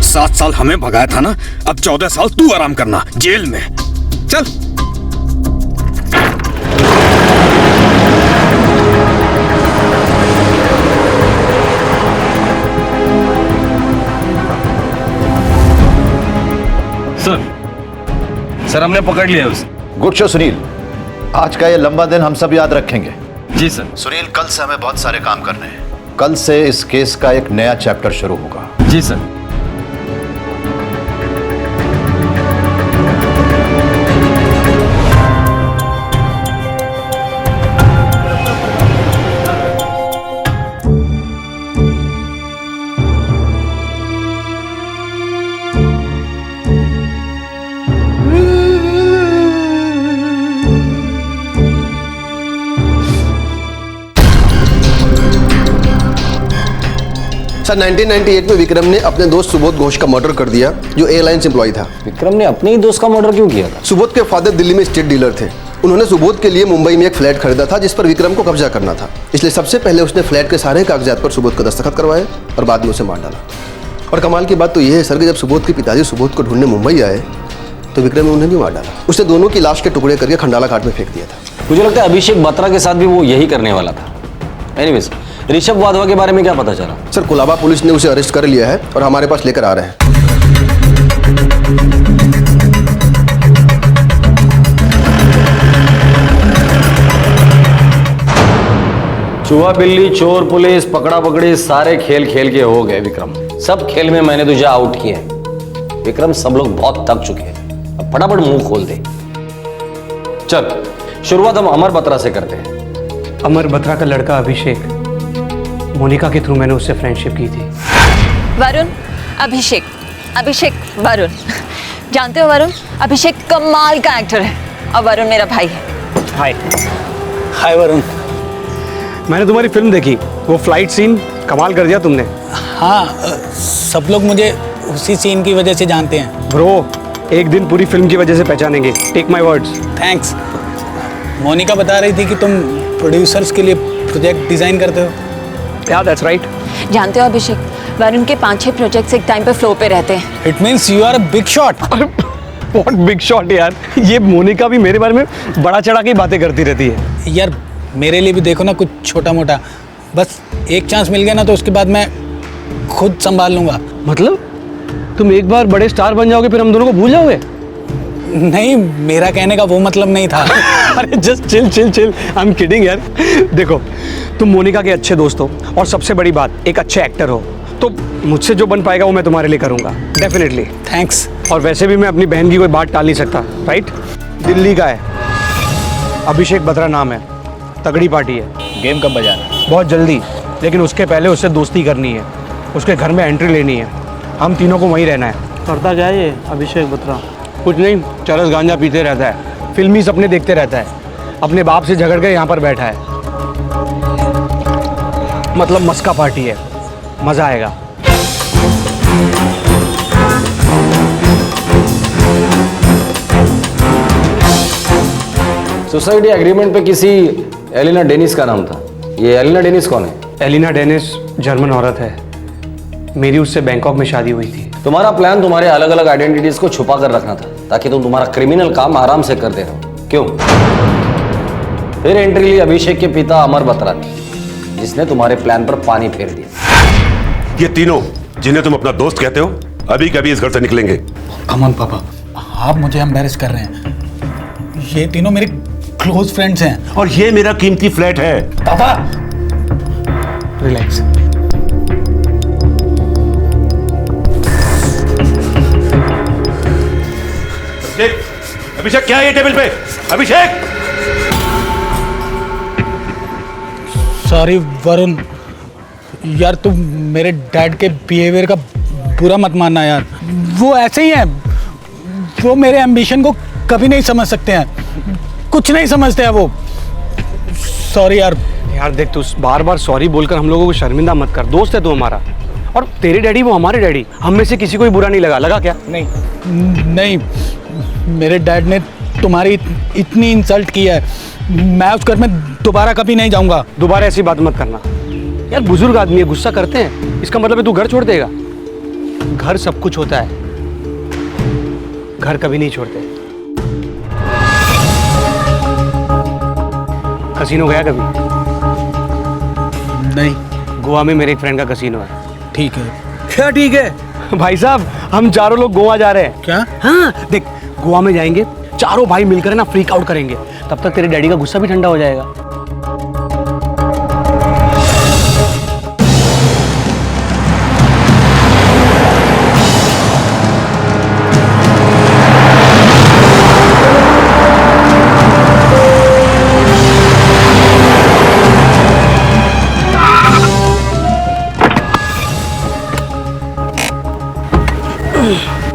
सात साल हमें भगाया था ना, अब 14 साल तू आराम करना जेल में। चल। सर हमने पकड़ लिया उसे। गुड शो सुनील, आज का ये लंबा दिन हम सब याद रखेंगे। जी सर। सुनील, कल से हमें बहुत सारे काम करने हैं। कल से इस केस का एक नया चैप्टर शुरू होगा। जी सर। सर 1998 में विक्रम ने अपने दोस्त सुबोध घोष का मर्डर कर दिया, जो एयरलाइंस एम्प्लॉय था। विक्रम ने अपने ही दोस्त का मर्डर क्यों किया था? सुबोध के फादर दिल्ली में स्टेट डीलर थे। उन्होंने सुबोध के लिए मुंबई में एक फ्लैट खरीदा था जिस पर विक्रम को कब्जा करना था, इसलिए सबसे पहले उसने फ्लैट के सारे कागजात पर सुबोध का दस्तखत करवाए और बाद में उसे मार डाला। और कमाल की बात तो यह है सर कि जब सुबोध के पिताजी सुबोध को ढूंढने मुंबई आए तो विक्रम ने उन्हें भी मार डाला। उसने दोनों की लाश के टुकड़े करके खंडाला घाट में फेंक दिया था। मुझे लगता है अभिषेक बत्रा के साथ भी वो यही करने वाला था। एनीवेज, ऋषभ वाधवा के बारे में क्या पता चला? सर कोलाबा पुलिस ने उसे अरेस्ट कर लिया है और हमारे पास लेकर आ रहे हैं। चूहा बिल्ली चोर पुलिस पकड़ा पकड़ी सारे खेल खेल के हो गए विक्रम। सब खेल में मैंने तुझे आउट किया है विक्रम। सब लोग बहुत थक चुके हैं, अब फटाफट मुंह खोल दे। चल शुरुआत हम अमर बत्रा से करते हैं। अमर बत्रा का लड़का अभिषेक, मोनिका के थ्रू मैंने उससे फ्रेंडशिप की थी। वरुण, अभिषेक, अभिषेक वरुण। जानते हो वरुण, अभिषेक कमाल का एक्टर है और वरुण मेरा भाई है। हाय। हाय वरुण। मैंने तुम्हारी फिल्म देखी, वो फ्लाइट सीन कमाल कर दिया तुमने। हाँ, सब लोग मुझे उसी सीन की वजह से जानते हैं। ब्रो, एक दिन पूरी फिल्म की वजह से पहचानेंगे। Take my words. Thanks. Monika बता रही थी कि तुम प्रोड्यूसर्स के लिए प्रोजेक्ट डिजाइन करते हो। Yeah, that's right. जानते हो अभिषेक, वरुण के 5-6 प्रोजेक्ट्स एक टाइम पे फ्लो पे रहते हैं। It means you are a big shot. What big shot यार? ये मोनिका भी मेरे बारे में बड़ा चढ़ा के बातें करती रहती है। यार मेरे लिए भी देखो ना कुछ छोटा मोटा, बस एक चांस मिल गया ना तो उसके बाद मैं खुद संभाल लूंगा। मतलब तुम एक बार बड़े स्टार बन जाओगे फिर हम दोनों को भूल जाओगे? नहीं, मेरा कहने का वो मतलब नहीं था। अरे just chill chill chill, I am kidding यार। देखो, तुम मोनिका के अच्छे दोस्त हो और सबसे बड़ी बात एक अच्छे एक्टर हो, तो मुझसे जो बन पाएगा वो मैं तुम्हारे लिए करूंगा डेफिनेटली। थैंक्स। और वैसे भी मैं अपनी बहन की कोई बात टाल नहीं सकता, राइट? दिल्ली का है, अभिषेक बत्रा नाम है, तगड़ी पार्टी है। गेम कब बजाना? बहुत जल्दी, लेकिन उसके पहले उससे दोस्ती करनी है, उसके घर में एंट्री लेनी है, हम तीनों को वहीं रहना है। करता क्या है ये अभिषेक बत्रा? कुछ नहीं, चरस गांजा पीते रहता है, फिल्मी सपने देखते रहता है, अपने बाप से झगड़ के यहाँ पर बैठा है। मतलब मस्का पार्टी है, मजा आएगा। सोसाइटी एग्रीमेंट पे किसी एलिना डेनिस का नाम था। ये एलिना डेनिस कौन है? एलिना डेनिस जर्मन औरत है, मेरी उससे बैंकॉक में शादी हुई थी। तुम्हारा प्लान तुम्हारे अलग अलग आइडेंटिटीज को छुपा कर रखना था ताकि तुम तुम्हारा क्रिमिनल काम आराम से करते रहो। क्यों? फिर एंट्री ली अभिषेक के पिता अमर बत्रा ने, जिसने तुम्हारे प्लान पर पानी फेर दिया। ये तीनों जिन्हें तुम अपना दोस्त कहते हो अभी कभी इस घर से निकलेंगे। कमन पापा, आप मुझे एम्बैरेस कर रहे हैं। ये तीनों मेरे क्लोज फ्रेंड्स हैं। और ये मेरा कीमती फ्लैट है। पापा रिलैक्स। अभिषेक क्या है ये टेबल पे? अभिषेक! सॉरी वरुण, यार तुम मेरे डैड के बिहेवियर का बुरा मत मानना यार। वो ऐसे ही हैं, वो मेरे एम्बिशन को कभी नहीं समझ सकते हैं, कुछ नहीं समझते हैं वो। सॉरी यार। यार देख, तू बार बार सॉरी बोलकर हम लोगों को शर्मिंदा मत कर। दोस्त है तू हमारा, और तेरे डैडी वो हमारे डैडी। हम में से किसी को ही बुरा नहीं लगा क्या? नहीं, मेरे डैड ने तुम्हारी इतनी इंसल्ट की है, मैं उस घर में दोबारा कभी नहीं जाऊंगा। दोबारा ऐसी बात मत करना यार, बुजुर्ग आदमी है, गुस्सा करते हैं। इसका मतलब है तू घर छोड़ देगा? घर सब कुछ होता है, घर कभी नहीं छोड़ते। कसीनो गया कभी? नहीं। गोवा में मेरे एक फ्रेंड का कसीनो है। ठीक है। क्या ठीक है? भाई साहब, हम चारों लोग गोवा जा रहे हैं। क्या? हाँ देख, गोवा में जाएंगे, चारों भाई मिलकर ना फ्रीक आउट करेंगे। तब तक तेरे डैडी का गुस्सा भी ठंडा हो जाएगा।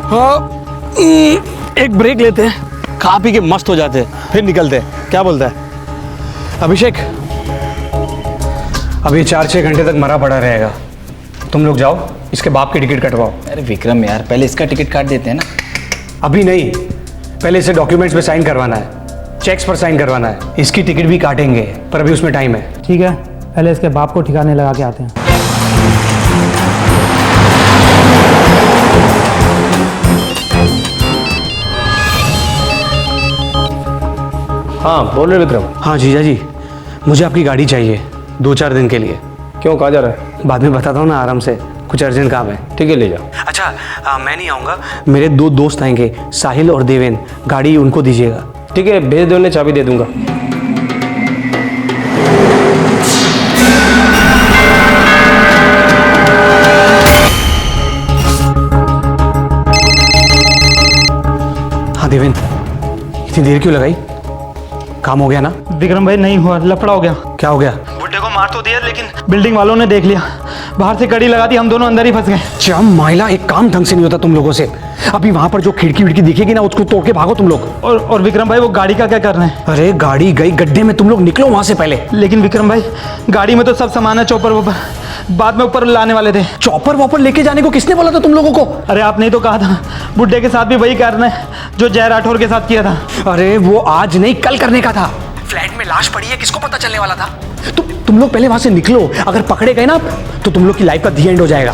हाँ, एक ब्रेक लेते हैं, खा पी के मस्त हो जाते हैं, फिर निकलते हैं। क्या बोलता है अभिषेक? अब ये 4-6 घंटे तक मरा पड़ा रहेगा। तुम लोग जाओ, इसके बाप की टिकट कटवाओ। अरे विक्रम यार, पहले इसका टिकट काट देते हैं ना। अभी नहीं, पहले इसे डॉक्यूमेंट्स पे साइन करवाना है, चेक्स पर साइन करवाना है। इसकी टिकट भी काटेंगे, पर अभी उसमें टाइम है। ठीक है, पहले इसके बाप को ठिकाने लगा के आते हैं। हाँ बोल रहे विक्रम। हाँ जीजा जी, मुझे आपकी गाड़ी चाहिए 2-4 दिन के लिए। क्यों, कहाँ जा रहा है? बाद में बताता हूँ ना, आराम से, कुछ अर्जेंट काम है। ठीक है, ले जाओ। अच्छा मैं नहीं आऊँगा, मेरे 2 दोस्त आएंगे, साहिल और देवेन। गाड़ी उनको दीजिएगा। ठीक है, भेज दो, उन्हें चाबी दे दूंगा। हाँ देवेन, इतनी देर क्यों लगाई? काम हो गया ना? विक्रम भाई नहीं हुआ, लफड़ा हो गया। क्या हो गया? बुड्ढे को मार तो दिया, लेकिन बिल्डिंग वालों ने देख लिया, बाहर से कड़ी लगा दी, हम दोनों अंदर ही फंस गए। चम माइला, एक काम ढंग से नहीं होता तुम लोगों से। अभी वहां पर जो खिड़की विड़की दिखेगी ना, उसको तोड़ के भागो तुम लोग। और विक्रम भाई, वो गाड़ी का क्या कर रहे हैं? अरे गाड़ी गई गड्ढे में, तुम लोग निकलो वहां से पहले। लेकिन विक्रम भाई, गाड़ी में तो सब सामान है, चॉपर वॉपर बाद में ऊपर लाने वाले थे। चॉपर वॉपर लेके जाने को किसने बोला था तुम लोगों को? अरे आपने ही तो कहा था, बुड्ढे के साथ भी वही कारण है जो जय राठौर के साथ किया था। अरे वो आज नहीं, कल करने का था। फ्लैट में लाश पड़ी है, किसको पता चलने वाला था? तुम लोग पहले वहां से निकलो। अगर पकड़े गए ना, तो तुम लोग की लाइफ का दी एंड हो जाएगा।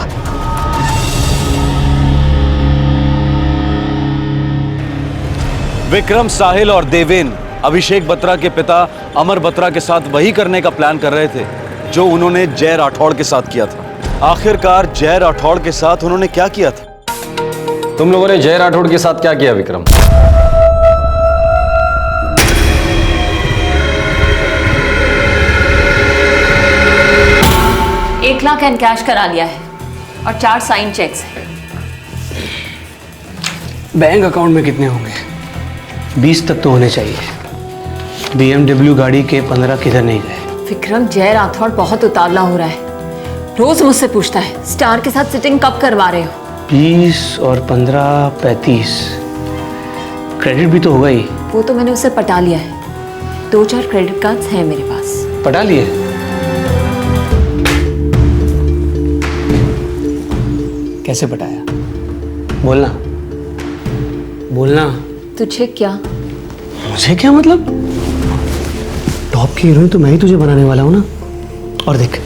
विक्रम, साहिल और देवेन अभिषेक बत्रा के पिता अमर बत्रा के साथ वही करने का प्लान कर रहे थे जो उन्होंने जय राठौड़ के साथ किया था। आखिरकार जय राठौड़ के साथ उन्होंने क्या किया था? तुम लोगों ने जय राठौड़ के साथ क्या किया विक्रम? 1 लाख एंड कैश करा लिया है और 4 साइन चेक्स हैं। बैंक अकाउंट में कितने होंगे? 20 तक तो होने चाहिए। BMW गाड़ी के 15 किधर नहीं गए? विक्रम, जय राठौड़ बहुत उतावला हो रहा है, रोज मुझसे पूछता है स्टार के साथ सिटिंग कब करवा रहे हो। 20 और 15 35, क्रेडिट भी तो होगा ही। वो तो मैंने उसे पटा लिया है, 2-4 क्रेडिट कार्ड्स हैं मेरे पास। पटा लिए? कैसे पटाया? बोलना बोलना। तुझे क्या? मुझे क्या मतलब? टॉप की हीरोइन तो मैं ही तुझे बनाने वाला हूँ ना। और देख,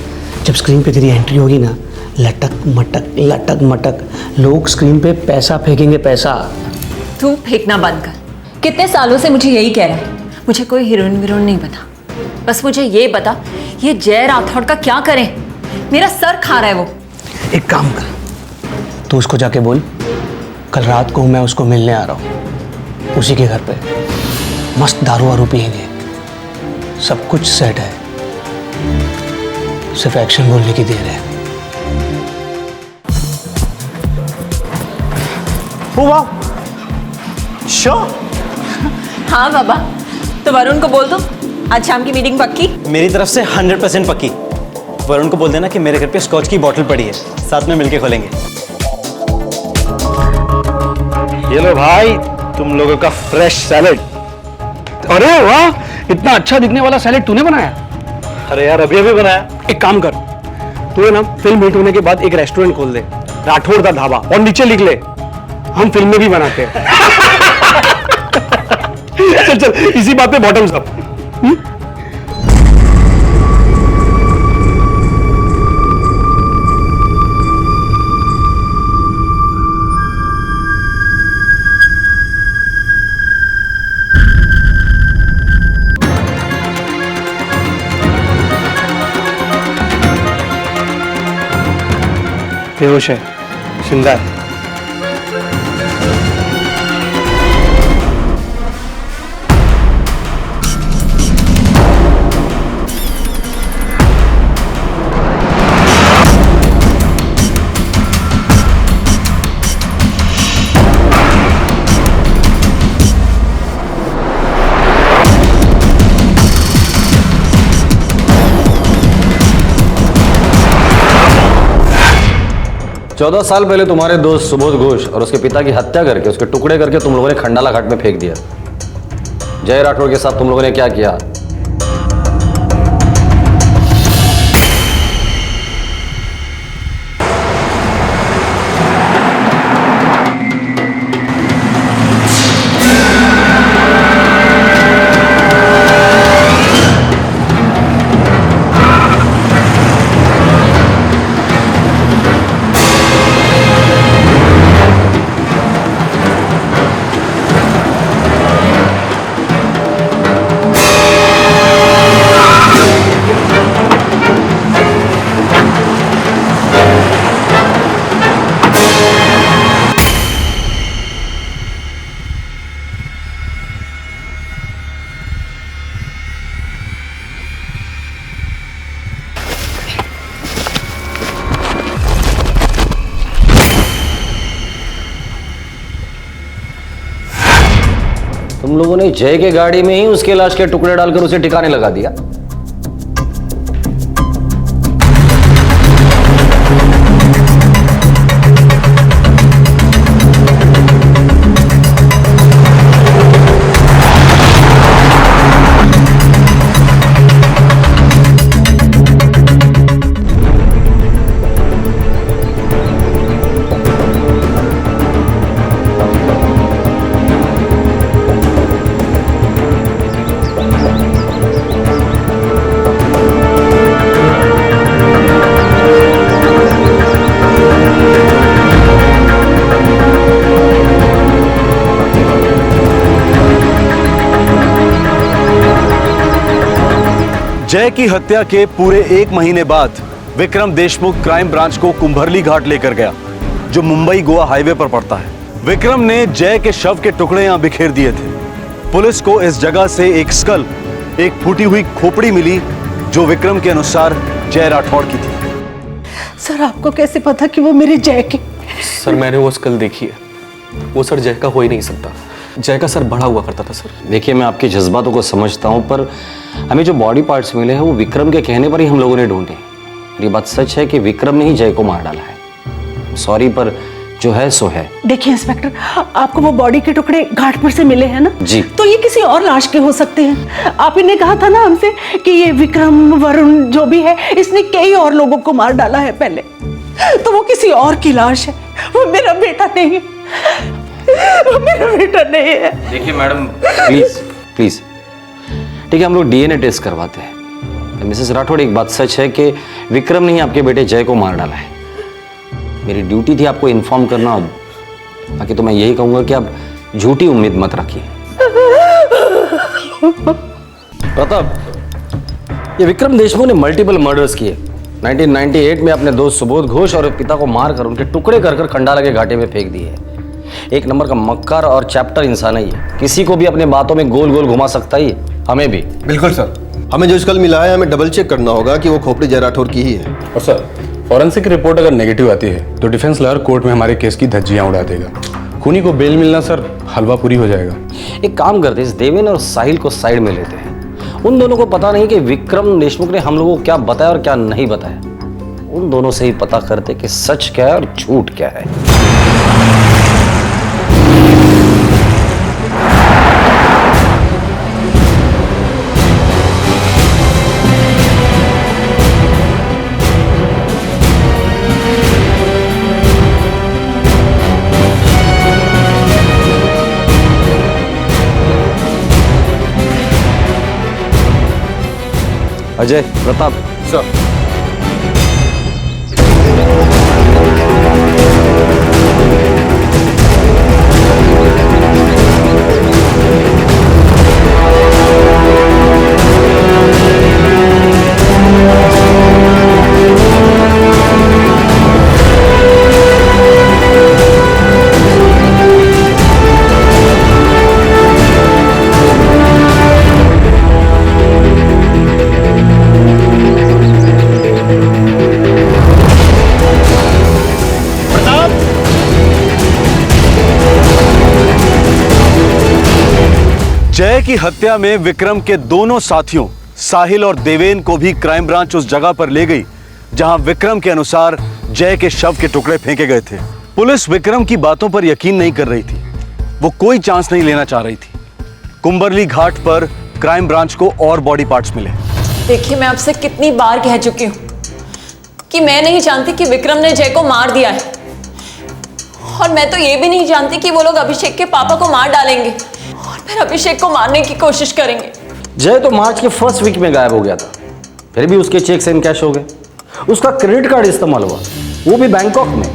जब स्क्रीन पे तेरी एंट्री होगी ना, लटक मटक लोग स्क्रीन पे पैसा फेंकेंगे, पैसा। तू फेंकना बंद कर। कितने सालों से मुझे यही कह रहा है, मुझे कोई हीरोइन वीरोइन नहीं बता, बस मुझे ये बता ये जय राठौड़ का क्या करें, मेरा सर खा रहा है वो। एक काम कर, तू उसको जाके बोल कल रात को मैं उसको मिलने आ रहा हूँ उसी के घर पे। मस्त दारू वारू पियेंगे, सब कुछ सेट है, सिर्फ एक्शन बोलने की देर है। हुआ श्योर? हाँ बाबा, तो वरुण को बोल दो आज शाम की मीटिंग पक्की? मेरी तरफ से 100% पक्की। वरुण को बोल देना कि मेरे घर पे स्कॉच की बोतल पड़ी है, साथ में मिलके खोलेंगे। ये लो भाई तुम लोगों का फ्रेश सैलेड। अरे वाह, इतना अच्छा दिखने वाला सैलेड तूने बनाया? अरे यार अभी अभी बनाया। एक काम कर, तू ना फिल्म हिट होने के बाद एक रेस्टोरेंट खोल दे, राठौड़ दा ढाबा, और नीचे लिख ले हम फिल्म में भी बनाते हैं। चल चल इसी बात पे बॉटम्स अप। बेहोश है, जिंदा है। चौदह साल पहले तुम्हारे दोस्त सुबोध घोष और उसके पिता की हत्या करके उसके टुकड़े करके तुम लोगों ने खंडाला घाट में फेंक दिया। जय राठौड़ के साथ तुम लोगों ने क्या किया? तुम लोगों ने जय के गाड़ी में ही उसके लाश के टुकड़े डालकर उसे ठिकाने लगा दिया। जय की हत्या के पूरे 1 महीने बाद विक्रम देशमुख क्राइम ब्रांच को कुंभरली घाट लेकर गया, जो मुंबई गोवा हाईवे पर पड़ता है। विक्रम ने जय के शव के टुकड़े यहां बिखेर दिए थे। पुलिस को इस जगह से एक स्कल, एक फूटी हुई खोपड़ी मिली, जो विक्रम के अनुसार जय राठौड़ की थी। सर आपको कैसे पता कि वो मेरे जय के? सर मैंने वो स्कल देखी है, वो सर जय का हो ही नहीं सकता। जय का सर बड़ा हुआ करता था सर। देखिए मैं आपके जज्बातों को समझता हूं, पर हमें जो बॉडी पार्ट्स मिले हैं वो विक्रम के कहने पर ही हम लोगों ने ढूंढे। ये बात सच है कि विक्रम ने ही जय को मार डाला है। सॉरी, पर जो है सो है। देखिए इंस्पेक्टर, आपको वो बॉडी के टुकड़े घाट पर से मिले हैं ना जी, तो ये किसी और लाश के हो सकते हैं। आप इन्हें कहा था ना हमसे कि ये विक्रम वरुण जो भी है इसने कई और लोगों को मार डाला है पहले, तो वो किसी और की लाश है, वो मेरा बेटा नहीं है, वो मेरा बेटा नहीं है। देखिए मैडम प्लीज प्लीज, ठीक है हम लोग डीएनए टेस्ट करवाते हैं। मिसेस राठौड़, एक बात सच है कि विक्रम ने ही आपके बेटे जय को मार डाला है। मेरी ड्यूटी थी आपको इन्फॉर्म करना, बाकी तो मैं यही कहूंगा कि आप झूठी उम्मीद मत रखिए। प्रताप, ये विक्रम देशमुख ने मल्टीपल मर्डर्स किए, 1998 में अपने दोस्त सुबोध घोष और पिता को मारकर उनके टुकड़े कर कर खंडाला के घाटे में फेंक दिए है। एक नंबर का मक्कार और चैप्टर इंसान है ये। किसी को भी अपने बातों में गोल गोल घुमा सकता है, हमें भी। बिल्कुल सर, हमें जो स्कल मिला है हमें डबल चेक करना होगा कि वो खोपड़ी जय राठौर की ही है। और सर, फॉरेंसिक रिपोर्ट अगर नेगेटिव आती है तो डिफेंस लॉयर कोर्ट में हमारे केस की धज्जियां उड़ा देगा। खूनी को बेल मिलना सर हलवा पूरी हो जाएगा। एक काम करते हैं, इस देवेन और साहिल को साइड में लेते हैं। उन दोनों को पता नहीं कि विक्रम देशमुख ने हम लोगों को क्या बताया और क्या नहीं बताया। उन दोनों से ही पता करते कि सच क्या है और झूठ क्या है। अजय, प्रताप सर। जय की हत्या में विक्रम के दोनों साथियों साहिल और देवेन को भी क्राइम ब्रांच उस जगह पर ले गई जहां विक्रम के अनुसार जय के शव के टुकड़े फेंके गए थे। पुलिस विक्रम की बातों पर यकीन नहीं कर रही थी, वो कोई चांस नहीं लेना चाह रही थी। कुंबरली घाट पर क्राइम ब्रांच को और बॉडी पार्ट्स मिले। देखिए, मैं आपसे कितनी बार कह चुकी हूँ कि मैं नहीं जानती कि विक्रम ने जय को मार दिया है, और मैं तो ये भी नहीं जानती कि वो लोग अभिषेक के पापा को मार डालेंगे और फिर अभिषेक को मारने की कोशिश करेंगे। जय तो मार्च के फर्स्ट वीक में गायब हो गया था, फिर भी उसके चेक्स इन कैश हो गए। उसका क्रेडिट कार्ड इस्तेमाल हुआ, वो भी बैंकॉक में।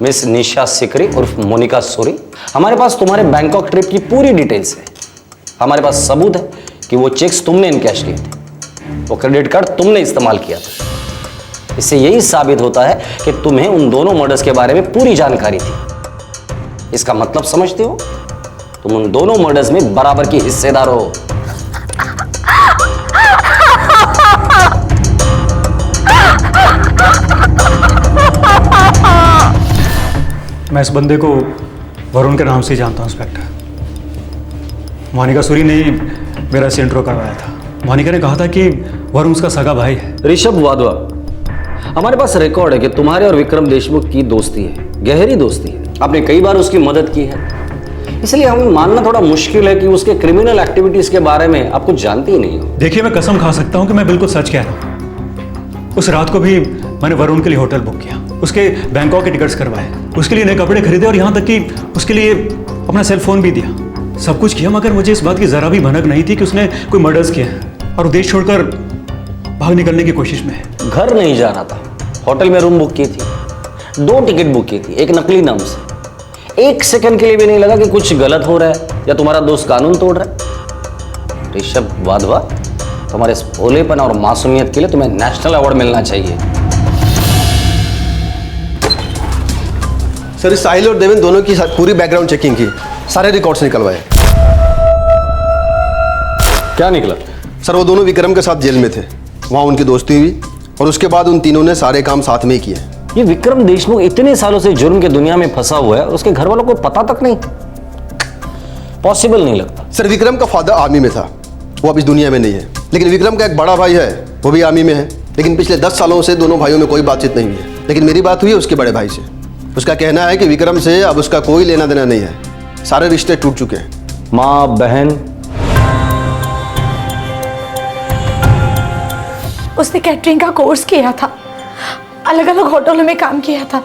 मिस निशा सिकरी उर्फ मोनिका सूरी, हमारे पास तुम्हारे बैंकॉक ट्रिप की पूरी डिटेल्स है। हमारे पास सबूत है कि वो चेक्स तुमने इनकैश किए थे, वो क्रेडिट कार्ड तुमने इस्तेमाल किया था। इससे यही साबित होता है कि तुम्हें उन दोनों मर्डर्स के बारे में पूरी जानकारी थी। इसका मतलब समझते हो? तुम उन दोनों मर्डर्स में बराबर की हिस्सेदार हो। मैं इस बंदे को वरुण के नाम से जानता हूं इंस्पेक्टर। मोनिका सूरी ने मेरा से इंट्रो करवाया था। मोनिका ने कहा था कि वरुण उसका सगा भाई है। ऋषभ वाधवा, हमारे पास रिकॉर्ड है कि तुम्हारे और विक्रम देशमुख की दोस्ती है, गहरी दोस्ती है। आपने कई बार उसकी मदद की है, इसलिए हमें मानना थोड़ा मुश्किल है कि उसके क्रिमिनल एक्टिविटीज के बारे में आप कुछ जानती ही नहीं हो। देखिए, मैं कसम खा सकता हूं कि मैं बिल्कुल सच कह रहा हूं। उस रात को भी मैंने वरुण के लिए होटल बुक किया, उसके बैंकॉक के टिकट्स करवाए, उसके लिए नए कपड़े खरीदे और यहाँ तक कि उसके लिए अपना सेल फोन भी दिया। सब कुछ किया, मगर मुझे इस बात की जरा भी भनक नहीं थी कि उसने कोई मर्डर्स किया और देश छोड़कर भाग निकलने की कोशिश में है। घर नहीं जा रहा था, होटल में रूम बुक की थी, 2 टिकट बुक की थी, एक नकली नाम से। 1 सेकंड के लिए भी नहीं लगा कि कुछ गलत हो रहा है या तुम्हारा दोस्त कानून तोड़ रहा है। ऋषभ वाधवा, तुम्हारे इस भोलेपन और मासूमियत के लिए तुम्हें नेशनल अवार्ड मिलना चाहिए। सर, साहिल और देवेन दोनों की पूरी बैकग्राउंड चेकिंग की, सारे रिकॉर्ड्स निकलवाए। क्या निकला? सर, वो दोनों विक्रम के साथ जेल में थे, वहाँ उनकी दोस्ती हुई और उसके बाद उन तीनों ने सारे काम साथ में ही किए। ये विक्रम देशमुख इतने सालों से जुर्म की दुनिया में फंसा हुआ है, उसके घर वालों को पता तक नहीं। पॉसिबल नहीं लगता। सर, विक्रम का फादर आर्मी में था, वो अब इस दुनिया में नहीं है। लेकिन विक्रम का एक बड़ा भाई है, वो भी आर्मी में है। लेकिन पिछले 10 सालों से दोनों भाइयों में कोई बातचीत नहीं हुई है। लेकिन मेरी बात हुई है उसके बड़े भाई से। उसका कहना है कि विक्रम से अब उसका कोई लेना देना नहीं है, सारे रिश्ते टूट चुके हैं। माँ, बहन? उसने कैटरिंग का कोर्स किया था, अलग अलग होटलों में काम किया था।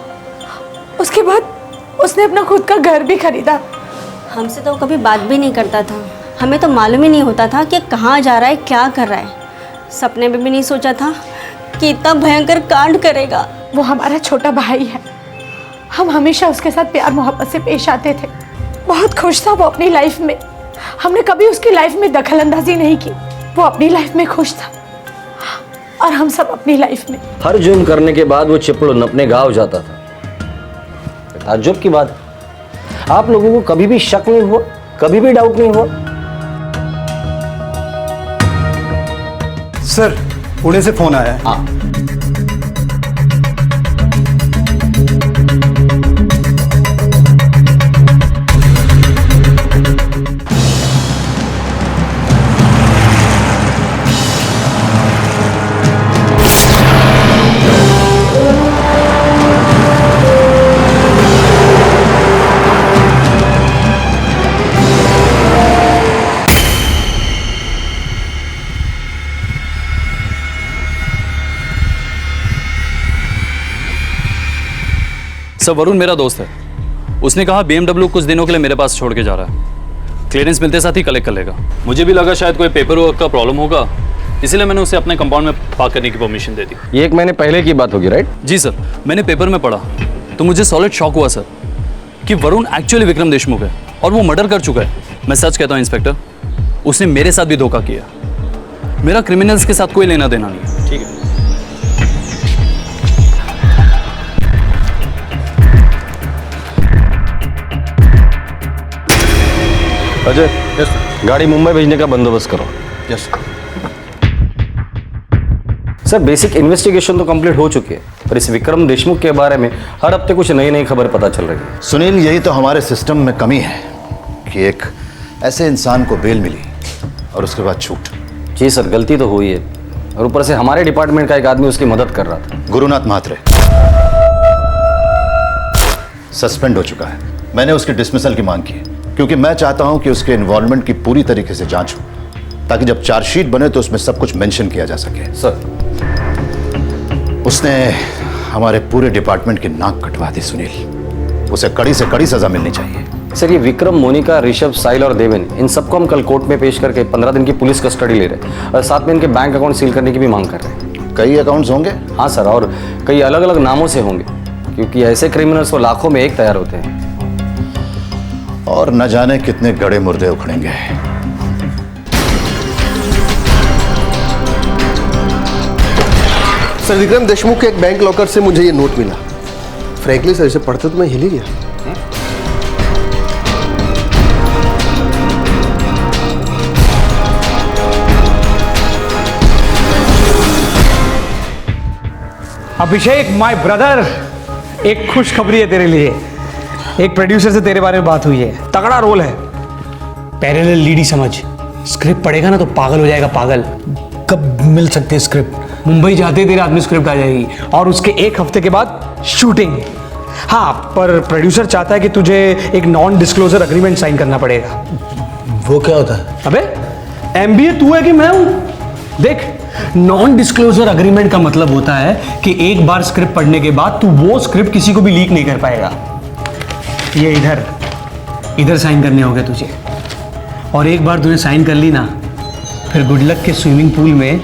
उसके बाद उसने अपना खुद का घर भी खरीदा। हमसे तो कभी बात भी नहीं करता था, हमें तो मालूम ही नहीं होता था कि कहाँ जा रहा है, क्या कर रहा है। सपने में भी नहीं सोचा था कि इतना भयंकर कांड करेगा। वो हमारा छोटा भाई है, हम हमेशा उसके साथ प्यार मोहब्बत से पेश आते थे। बहुत खुश था वो अपनी लाइफ में, हमने कभी उसकी लाइफ में दखल अंदाजी नहीं की। वो अपनी लाइफ में खुश था और हम सब अपनी लाइफ में। हर जुर्म करने के बाद वो चिपळून अपने गांव जाता था। ताज्जुब की बात, आप लोगों को कभी भी शक नहीं हुआ, कभी भी डाउट नहीं हुआ? सर पुणे से फोन आया है। हाँ। सर वरुण मेरा दोस्त है, उसने कहा BMW कुछ दिनों के लिए मेरे पास छोड़ के जा रहा है। क्लियरेंस मिलते साथ ही कलेक्ट कर लेगा। मुझे भी लगा शायद कोई पेपर वर्क का प्रॉब्लम होगा, इसीलिए मैंने उसे अपने कंपाउंड में पार्क करने की परमिशन दे दी। ये 1 महीने पहले की बात होगी, राइट? जी सर, मैंने पेपर में पढ़ा तो मुझे सॉलिड शॉक हुआ सर कि वरुण एक्चुअली विक्रम देशमुख है और वो मर्डर कर चुका है। मैं सच कहता हूँ इंस्पेक्टर, उसने मेरे साथ भी धोखा किया। मेरा क्रिमिनल्स के साथ कोई लेना देना नहीं। ठीक है। अजय, गाड़ी मुंबई भेजने का बंदोबस्त करो। यस सर, बेसिक इन्वेस्टिगेशन तो कंप्लीट हो चुकी है, पर इस विक्रम देशमुख के बारे में हर हफ्ते कुछ नई नई खबर पता चल रही है। सुनील, यही तो हमारे सिस्टम में कमी है कि एक ऐसे इंसान को बेल मिली और उसके बाद छूट। जी सर, गलती तो हुई है और ऊपर से हमारे डिपार्टमेंट का एक आदमी उसकी मदद कर रहा था। गुरुनाथ महात्रे सस्पेंड हो चुका है। मैंने उसकी डिसमिसल की मांग की है क्योंकि मैं चाहता हूं कि उसके इन्वॉल्वमेंट की पूरी तरीके से जांच हो, ताकि जब चार्जशीट बने तो उसमें सब कुछ मेंशन किया जा सके। सर, उसने हमारे पूरे डिपार्टमेंट की नाक कटवा दी सुनील। उसे कड़ी से कड़ी सजा मिलनी चाहिए। सर, ये विक्रम, मोनिका, ऋषभ, साहिल और देवेन, इन सबको हम कल कोर्ट में पेश करके 15 दिन की पुलिस कस्टडी ले रहे हैं और साथ में इनके बैंक अकाउंट सील करने की भी मांग कर रहे हैं। कई अकाउंट्स होंगे? हाँ सर, और कई अलग अलग नामों से होंगे, क्योंकि ऐसे क्रिमिनल्स तो लाखों में एक तैयार होते हैं और न जाने कितने गड़े मुर्दे उखड़ेंगे। सर, विक्रम देशमुख के एक बैंक लॉकर से मुझे ये नोट मिला। फ्रैंकली सर, इसे पढ़ते तो मैं हिल ही गया। अभिषेक माय ब्रदर, एक खुशखबरी है तेरे लिए। एक प्रोड्यूसर से तेरे बारे में बात हुई है, तगड़ा रोल है। पैरेलल लीड ही समझ, स्क्रिप्ट पढ़ेगा ना तो पागल हो जाएगा पागल। कब मिल सकती है स्क्रिप्ट? मुंबई जाते ही तेरे हाथ में स्क्रिप्ट आ जाएगी और उसके 1 हफ्ते के बाद शूटिंग। हाँ, पर प्रोड्यूसर चाहता है कि तुझे एक नॉन डिस्क्लोजर अग्रीमेंट साइन करना पड़ेगा। वो क्या होता है? अबे MBA तू है कि मैं हूं? देख, नॉन डिस्क्लोजर अग्रीमेंट का मतलब होता है कि एक बार स्क्रिप्ट पढ़ने के बाद तू वो स्क्रिप्ट किसी को भी लीक नहीं कर पाएगा। ये इधर साइन करने होंगे तुझे, और एक बार तूने साइन कर ली ना, फिर गुड लक के स्विमिंग पूल में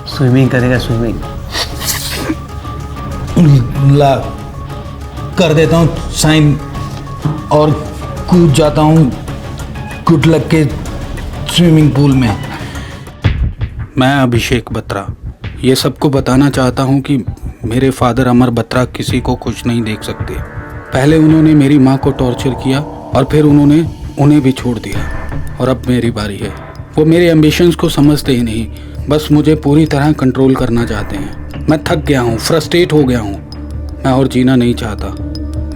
स्विमिंग करेगा। स्विमिंग ला कर देता हूँ साइन और कूद जाता हूँ गुड लक के स्विमिंग पूल में। मैं अभिषेक बत्रा ये सबको बताना चाहता हूँ कि मेरे फादर अमर बत्रा किसी को खुश नहीं देख सकते। पहले उन्होंने मेरी माँ को टॉर्चर किया और फिर उन्होंने उन्हें भी छोड़ दिया, और अब मेरी बारी है। वो मेरे एम्बिशंस को समझते ही नहीं, बस मुझे पूरी तरह कंट्रोल करना चाहते हैं। मैं थक गया हूँ, फ्रस्ट्रेट हो गया हूँ, मैं और जीना नहीं चाहता।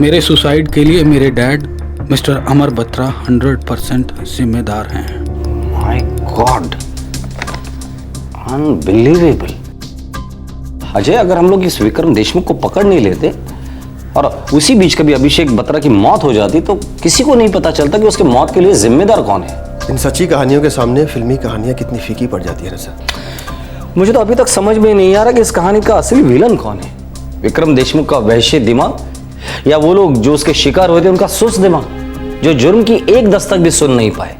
मेरे सुसाइड के लिए मेरे डैड मिस्टर अमर बत्रा 100% जिम्मेदार हैं। My God, unbelievable. अजय, अगर हम लोग इस विक्रम देशमुख को पकड़ नहीं लेते और उसी बीच कभी अभिषेक बत्रा की मौत हो जाती तो किसी को नहीं पता चलता कि उसके मौत के लिए जिम्मेदार कौन है। इन सच्ची कहानियों के सामने फिल्मी कहानियां कितनी फीकी पड़ जाती है रसा। मुझे तो अभी तक समझ में नहीं आ रहा कि इस कहानी का असली विलन कौन है। विक्रम देशमुख का वहशी दिमाग या वो लोग जो उसके शिकार हुए थे उनका सुस्त दिमाग, जो जुर्म की एक दस्तक भी सुन नहीं पाए।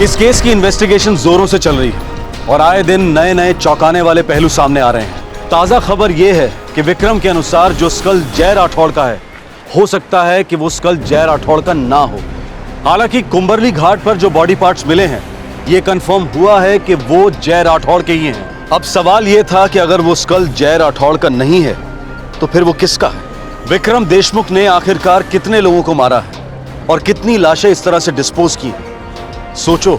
इस केस की इन्वेस्टिगेशन जोरों से चल रही है और आए दिन नए नए चौंकाने वाले पहलू सामने आ रहे हैं। ताजा खबर यह है कि विक्रम के अनुसार जो स्कल जय राठौड़ का है, हो सकता है कि वो स्कल जय राठौड़ का ना हो। हालांकि कुंबरली घाट पर जो बॉडी पार्ट्स मिले हैं, ये कंफर्म हुआ है कि वो जय राठौड़ के ही हैं। अब सवाल ये था कि अगर वो स्कल जय राठौड़ का नहीं है तो फिर वो किसका है? विक्रम देशमुख ने आखिरकार कितने लोगों को मारा है और कितनी लाशें इस तरह से डिस्पोज की? सोचो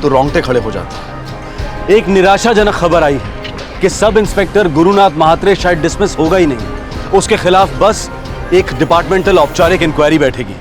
तो रोंगटे खड़े हो जाते हैं। एक निराशाजनक खबर आई है कि सब इंस्पेक्टर गुरुनाथ महात्रे शायद डिसमिस होगा ही नहीं। उसके खिलाफ बस एक डिपार्टमेंटल औपचारिक इंक्वायरी बैठेगी।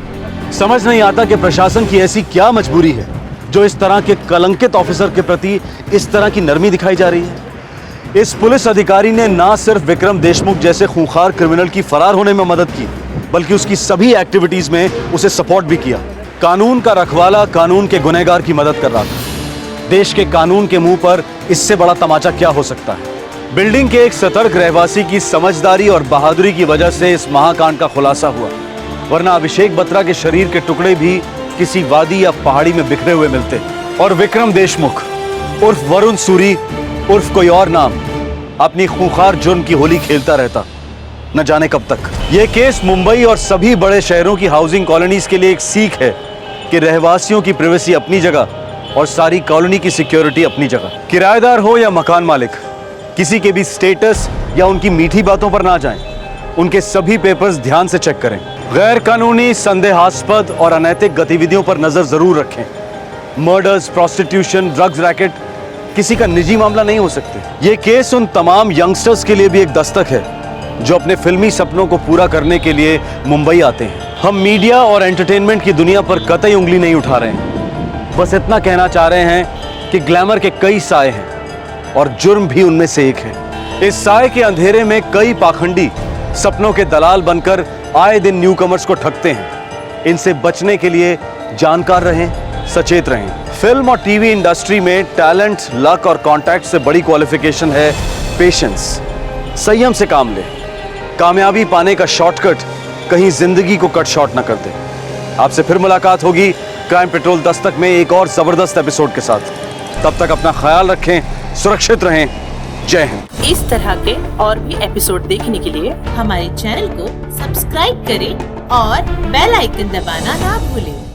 समझ नहीं आता कि प्रशासन की ऐसी क्या मजबूरी है जो इस तरह के कलंकित ऑफिसर के प्रति इस तरह की नरमी दिखाई जा रही है। इस पुलिस अधिकारी ने ना सिर्फ विक्रम देशमुख जैसे खूंखार क्रिमिनल की फरार होने में मदद की, बल्कि उसकी सभी एक्टिविटीज में उसे सपोर्ट भी किया। कानून का रखवाला कानून के गुनहगार की मदद कर रहा था। देश के कानून के मुंह पर इससे बड़ा तमाचा क्या हो सकता है? बिल्डिंग के एक सतर्क रहवासी की समझदारी और बहादुरी की वजह से इस महाकांड का खुलासा हुआ, वरना अभिषेक बत्रा के शरीर के टुकड़े भी किसी वादी या पहाड़ी में बिखरे हुए मिलते और विक्रम देशमुख उर्फ वरुण सूरी उर्फ कोई और नाम अपनी खूंखार जुर्म की होली खेलता रहता, न जाने कब तक। यह केस मुंबई और सभी बड़े शहरों की हाउसिंग कॉलोनीज के लिए एक सीख है कि रहवासियों की प्राइवेसी अपनी जगह और सारी कॉलोनी की सिक्योरिटी अपनी जगह। किराएदार हो या मकान मालिक, किसी के भी स्टेटस या उनकी मीठी बातों पर ना जाएं। उनके सभी पेपर्स ध्यान से चेक करें। गैर कानूनी, संदेहास्पद और अनैतिक गतिविधियों पर नजर जरूर रखें। मर्डर्स, प्रोस्टिट्यूशन, ड्रग्स रैकेट किसी का निजी मामला नहीं हो सकते। ये केस उन तमाम यंगस्टर्स के लिए भी एक दस्तक है जो अपने फिल्मी सपनों को पूरा करने के लिए मुंबई आते हैं। हम मीडिया और एंटरटेनमेंट की दुनिया पर कतई उंगली नहीं उठा रहे हैं, बस इतना कहना चाह रहे हैं कि ग्लैमर के कई साए हैं और जुर्म भी उनमें से एक है। इस साए के अंधेरे में कई पाखंडी सपनों के दलाल बनकर आए दिन न्यूकमर्स को ठगते हैं। इनसे बचने के लिए जानकार रहें, सचेत रहें। फिल्म और टीवी इंडस्ट्री में टैलेंट, लक और कॉन्टैक्ट से बड़ी क्वालिफिकेशन है पेशेंस। संयम से काम ले। कामयाबी पाने का शॉर्टकट कहीं जिंदगी को कट शॉर्ट ना कर दे। आपसे फिर मुलाकात होगी क्राइम पेट्रोल दस्तक में एक और जबरदस्त एपिसोड के साथ। तब तक अपना ख्याल रखें, सुरक्षित रहें। जय हिंद। इस तरह के और भी एपिसोड देखने के लिए हमारे चैनल को सब्सक्राइब करें और बेल आइकन दबाना ना भूलें।